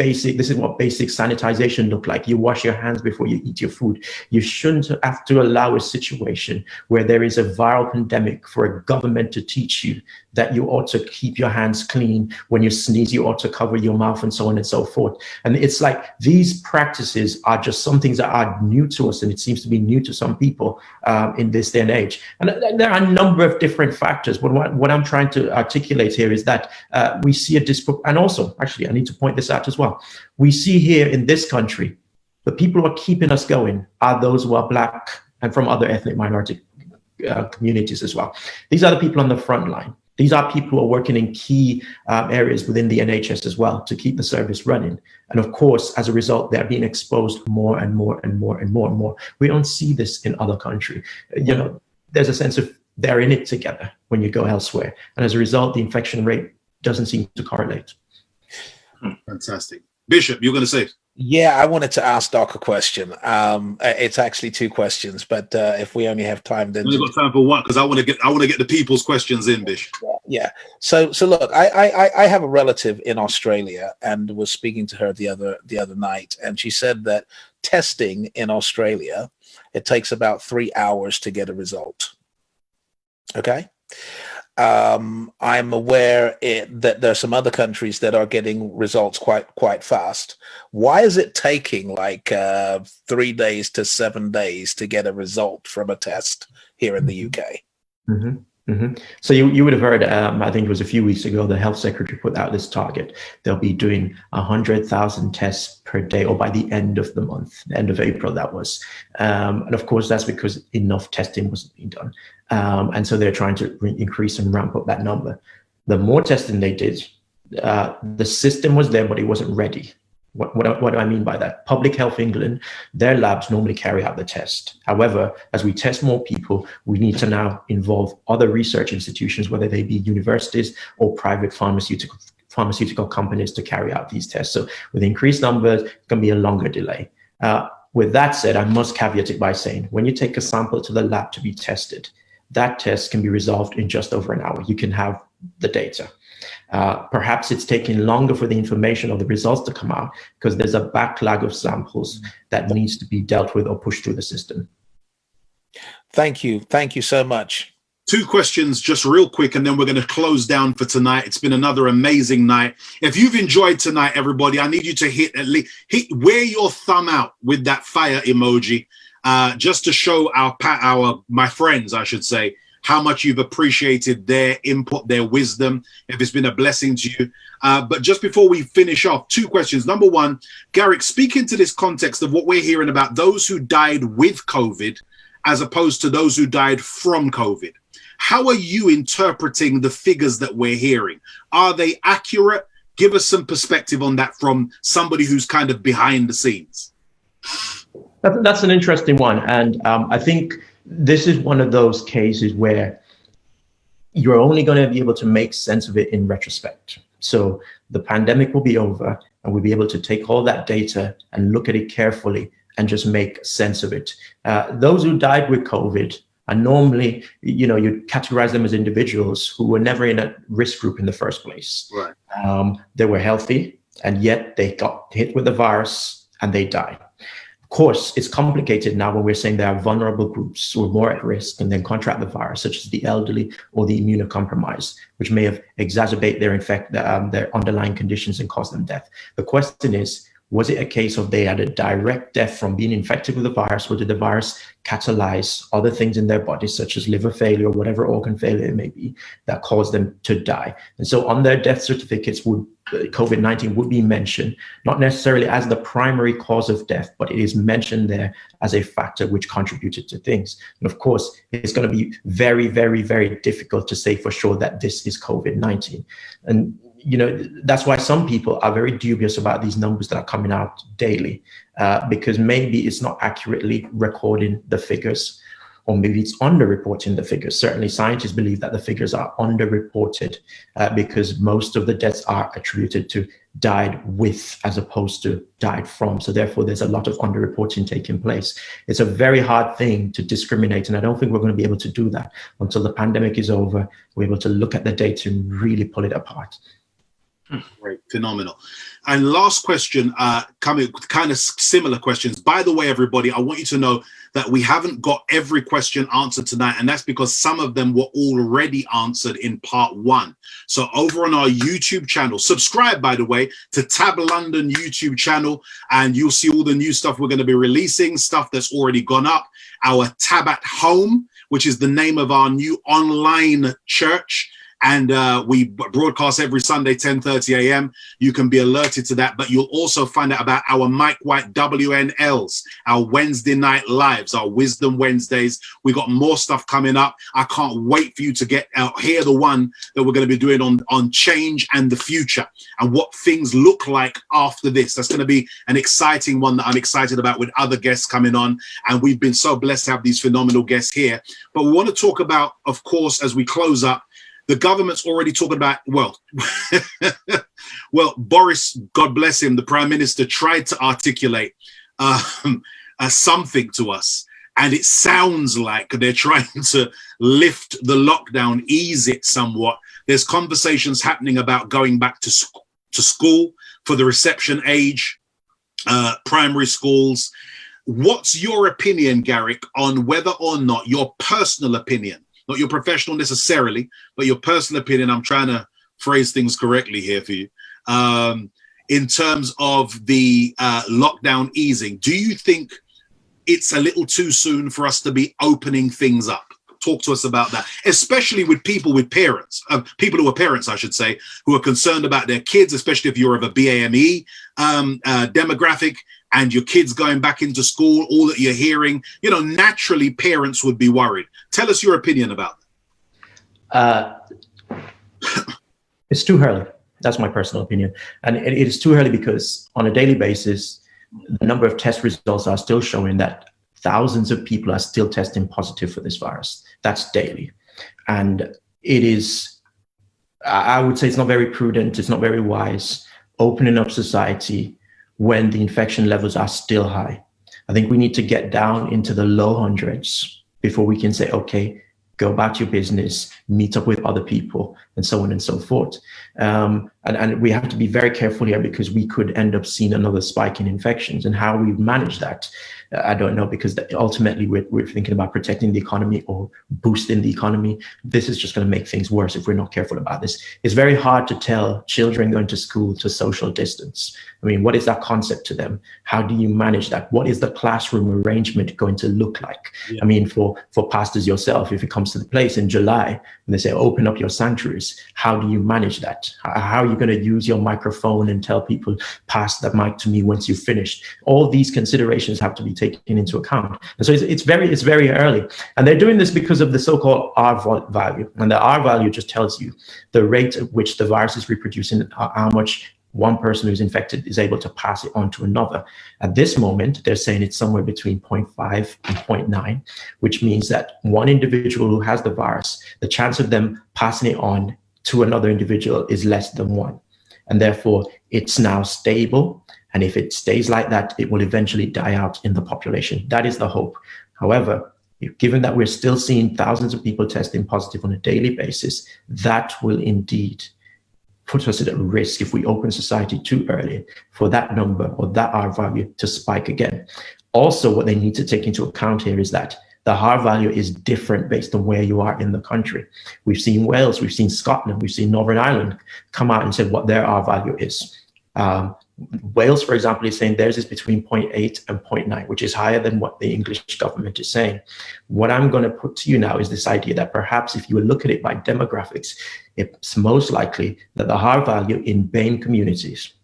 what basic sanitization look like. You wash your hands before you eat your food. You shouldn't have to allow a situation where there is a viral pandemic for a government to teach you that you ought to keep your hands clean. When you sneeze, you ought to cover your mouth and so on and so forth. And it's like these practices are just some things that are new to us, and it seems to be new to some people in this day and age. And there are a number of different factors, but what I'm trying to articulate here is that we see and also, actually, I need to point this out as well. We see here in this country, the people who are keeping us going are those who are black and from other ethnic minority communities as well. These are the people on the front line. These are people who are working in key areas within the NHS as well to keep the service running. And of course, as a result, they're being exposed more and more and more and more and more. We don't see this in other countries. You know, there's a sense of they're in it together when you go elsewhere. And as a result, the infection rate doesn't seem to correlate. Fantastic. Bishop, you're going to say? Yeah, I wanted to ask Doc a question. It's actually two questions, but if we only have time, then we've got time for one because I want to get the people's questions in, Bish. Yeah. So look, I have a relative in Australia and was speaking to her the other night, and she said that testing in Australia, it takes about 3 hours to get a result. Okay. I'm aware that there are some other countries that are getting results quite fast. Why is it taking like 3 days to 7 days to get a result from a test here in the UK? Mm-hmm. Mm-hmm. So you would have heard, I think it was a few weeks ago, the health secretary put out this target. They'll be doing 100,000 tests per day, or by the end of the month, the end of April, that was. And of course, that's because enough testing wasn't being done. And so they're trying to increase and ramp up that number. The more testing they did, the system was there, but it wasn't ready. What do I mean by that? Public Health England, their labs normally carry out the test. However, as we test more people, we need to now involve other research institutions, whether they be universities or private pharmaceutical companies, to carry out these tests. So with increased numbers, it can be a longer delay. With that said, I must caveat it by saying, when you take a sample to the lab to be tested, that test can be resolved in just over an hour. You can have the data. Perhaps it's taking longer for the information or the results to come out because there's a backlog of samples that needs to be dealt with or pushed through the system. Thank you. Thank you so much. Two questions just real quick, and then we're going to close down for tonight. It's been another amazing night. If you've enjoyed tonight, everybody, I need you to hit wear your thumb out with that fire emoji, just to show my friends, I should say, how much you've appreciated their input, their wisdom, if it's been a blessing to you. But just before we finish off, two questions. Number one, Garrick, speak into this context of what we're hearing about those who died with COVID as opposed to those who died from COVID. How are you interpreting the figures that we're hearing? Are they accurate? Give us some perspective on that from somebody who's kind of behind the scenes. That's an interesting one. And I think this is one of those cases where you're only going to be able to make sense of it in retrospect. So the pandemic will be over and we'll be able to take all that data and look at it carefully and just make sense of it. Those who died with COVID are normally, you categorize them as individuals who were never in a risk group in the first place. Right. They were healthy, and yet they got hit with the virus and they died. Of course, it's complicated now when we're saying there are vulnerable groups who are more at risk and then contract the virus, such as the elderly or the immunocompromised, which may have exacerbated their underlying conditions and caused them death. The question is, was it a case of they had a direct death from being infected with the virus, or did the virus catalyze other things in their bodies, such as liver failure or whatever organ failure it may be, that caused them to die? And so on their death certificates, COVID-19 would be mentioned, not necessarily as the primary cause of death, but it is mentioned there as a factor which contributed to things. And of course, it's going to be very, very, very difficult to say for sure that this is COVID-19. And that's why some people are very dubious about these numbers that are coming out daily, because maybe it's not accurately recording the figures, or maybe it's underreporting the figures. Certainly scientists believe that the figures are underreported because most of the deaths are attributed to died with as opposed to died from. So therefore, there's a lot of underreporting taking place. It's a very hard thing to discriminate, and I don't think we're going to be able to do that until the pandemic is over. We're able to look at the data and really pull it apart. Great, phenomenal. And last question, coming kind of similar questions. By the way, everybody, I want you to know that we haven't got every question answered tonight, and that's because some of them were already answered in part one. So over on our YouTube channel, subscribe, by the way, to Tab London YouTube channel, and you'll see all the new stuff we're going to be releasing, stuff that's already gone up. Our Tab at Home, which is the name of our new online church, and we broadcast every Sunday, 10:30 a.m. You can be alerted to that, but you'll also find out about our Mike White WNLs, our Wednesday night lives, our Wisdom Wednesdays. We got more stuff coming up. I can't wait for you to get out, hear the one that we're going to be doing on change and the future and what things look like after this. That's going to be an exciting one that I'm excited about, with other guests coming on. And we've been so blessed to have these phenomenal guests here. But we want to talk about, of course, as we close up, the government's already talking about, well, Boris, God bless him, the Prime Minister, tried to articulate something to us. And it sounds like they're trying to lift the lockdown, ease it somewhat. There's conversations happening about going back to school for the reception age, primary schools. What's your opinion, Garrick, on whether or not, your personal opinion, not your professional necessarily, but your personal opinion, I'm trying to phrase things correctly here for you, in terms of the lockdown easing? Do you think it's a little too soon for us to be opening things up? Talk to us about that, especially with people with parents, people who are parents, I should say, who are concerned about their kids, especially if you're of a BAME demographic and your kids going back into school, all that you're hearing, naturally parents would be worried. Tell us your opinion about that. It's too early. That's my personal opinion. And it is too early because on a daily basis, the number of test results are still showing that thousands of people are still testing positive for this virus. That's daily. And it is, I would say it's not very prudent, it's not very wise, opening up society when the infection levels are still high. I think we need to get down into the low hundreds before we can say, okay, go about your business, meet up with other people, and so on and so forth. And we have to be very careful here because we could end up seeing another spike in infections, and how we manage that, I don't know, because ultimately we're thinking about protecting the economy or boosting the economy. This is just going to make things worse if we're not careful about this. It's very hard to tell children going to school to social distance. I mean, what is that concept to them? How do you manage that? What is the classroom arrangement going to look like? Yeah. I mean, for pastors yourself, if it comes to the place in July and they say, open up your sanctuaries, how do you manage that? How are you going to use your microphone and tell people, pass the mic to me once you've finished? All these considerations have to be taken into account. And so it's very early. And they're doing this because of the so-called R value. And the R value just tells you the rate at which the virus is reproducing, how much one person who's infected is able to pass it on to another. At this moment, they're saying it's somewhere between 0.5 and 0.9, which means that one individual who has the virus, the chance of them passing it on to another individual is less than 1. And therefore, it's now stable. And if it stays like that, it will eventually die out in the population. That is the hope. However, given that we're still seeing thousands of people testing positive on a daily basis, that will indeed put us at risk if we open society too early for that number or that R value to spike again. Also, what they need to take into account here is that the R value is different based on where you are in the country. We've seen Wales, we've seen Scotland, we've seen Northern Ireland come out and say what their R value is. Wales, for example, is saying theirs is between 0.8 and 0.9, which is higher than what the English government is saying. What I'm going to put to you now is this idea that perhaps if you look at it by demographics, it's most likely that the R value in BAME communities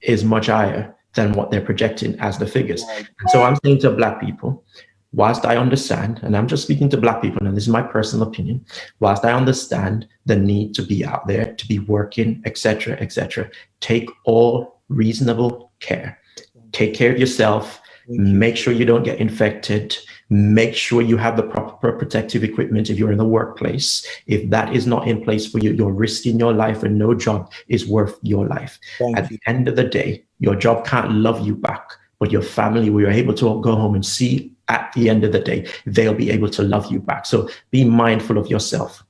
is much higher than what they're projecting as the figures. And so I'm saying to Black people, whilst I understand, and I'm just speaking to Black people, and this is my personal opinion, whilst I understand the need to be out there, to be working, etc., take all reasonable care. Take care of yourself. Make sure you don't get infected. Make sure you have the proper protective equipment if you're in the workplace. If that is not in place for you, you're risking your life, and no job is worth your life. At the end of the day, your job can't love you back, but your family, we are able to go home and see at the end of the day, they'll be able to love you back. So be mindful of yourself.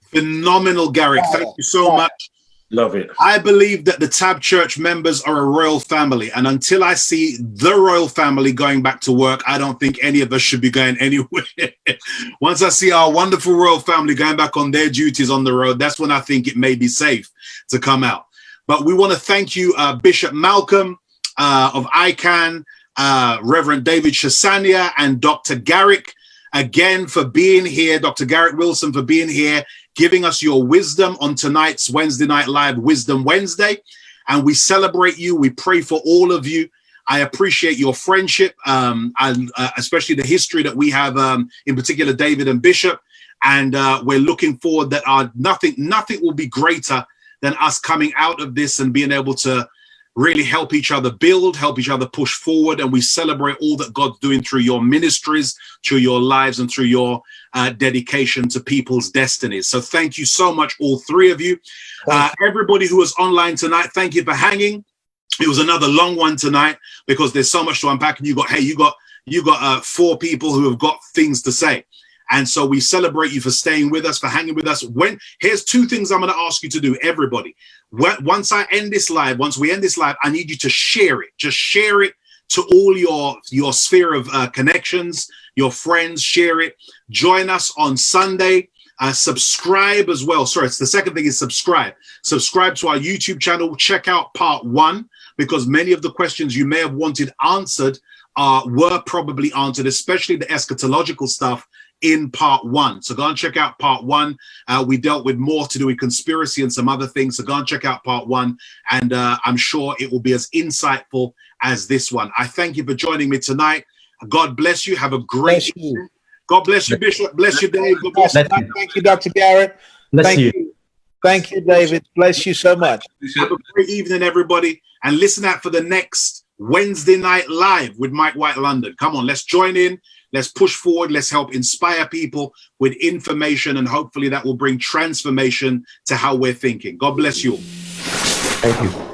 Phenomenal, Garrick. Thank you so much. Love it. I believe that the Tab Church members are a royal family. And until I see the royal family going back to work, I don't think any of us should be going anywhere. Once I see our wonderful royal family going back on their duties on the road, that's when I think it may be safe to come out. But we want to thank you, Bishop Malcolm of ICANN, Reverend David Shasania, and Dr. Garrick, again, for being here, Dr. Garrick Wilson, for being here giving us your wisdom on tonight's Wednesday Night Live Wisdom Wednesday. And we celebrate you. We pray for all of you. I appreciate your friendship, and especially the history that we have, in particular, David and Bishop. And we're looking forward that nothing will be greater than us coming out of this and being able to really help each other build, help each other push forward. And we celebrate all that God's doing through your ministries, through your lives, and through your dedication to people's destinies. So thank you so much, all three of you. Everybody who was online tonight, thank you for hanging. It was another long one tonight because there's so much to unpack. And you got 4 people who have got things to say. And so we celebrate you for staying with us, for hanging with us. Here's 2 things I'm going to ask you to do, everybody. Once we end this live, I need you to share it. Just share it to all your sphere of connections, your friends. Share it. Join us on Sunday. Subscribe as well. Sorry, it's the second thing is subscribe. Subscribe to our YouTube channel. Check out part 1, because many of the questions you may have wanted answered were probably answered, especially the eschatological stuff in part 1. So go and check out part 1. We dealt with more to do with conspiracy and some other things. So go and check out part 1. And I'm sure it will be as insightful as this one. I thank you for joining me tonight. God bless you. Have a great evening. God bless you, Bishop. Bless you, Dave. God bless you. Thank you, Dr. Garrett. Bless you. Thank you, David. Bless you so much. Have a great evening, everybody. And listen out for the next Wednesday Night Live with Mike White London. Come on, let's join in. Let's push forward. Let's help inspire people with information, and hopefully that will bring transformation to how we're thinking. God bless you all. Thank you.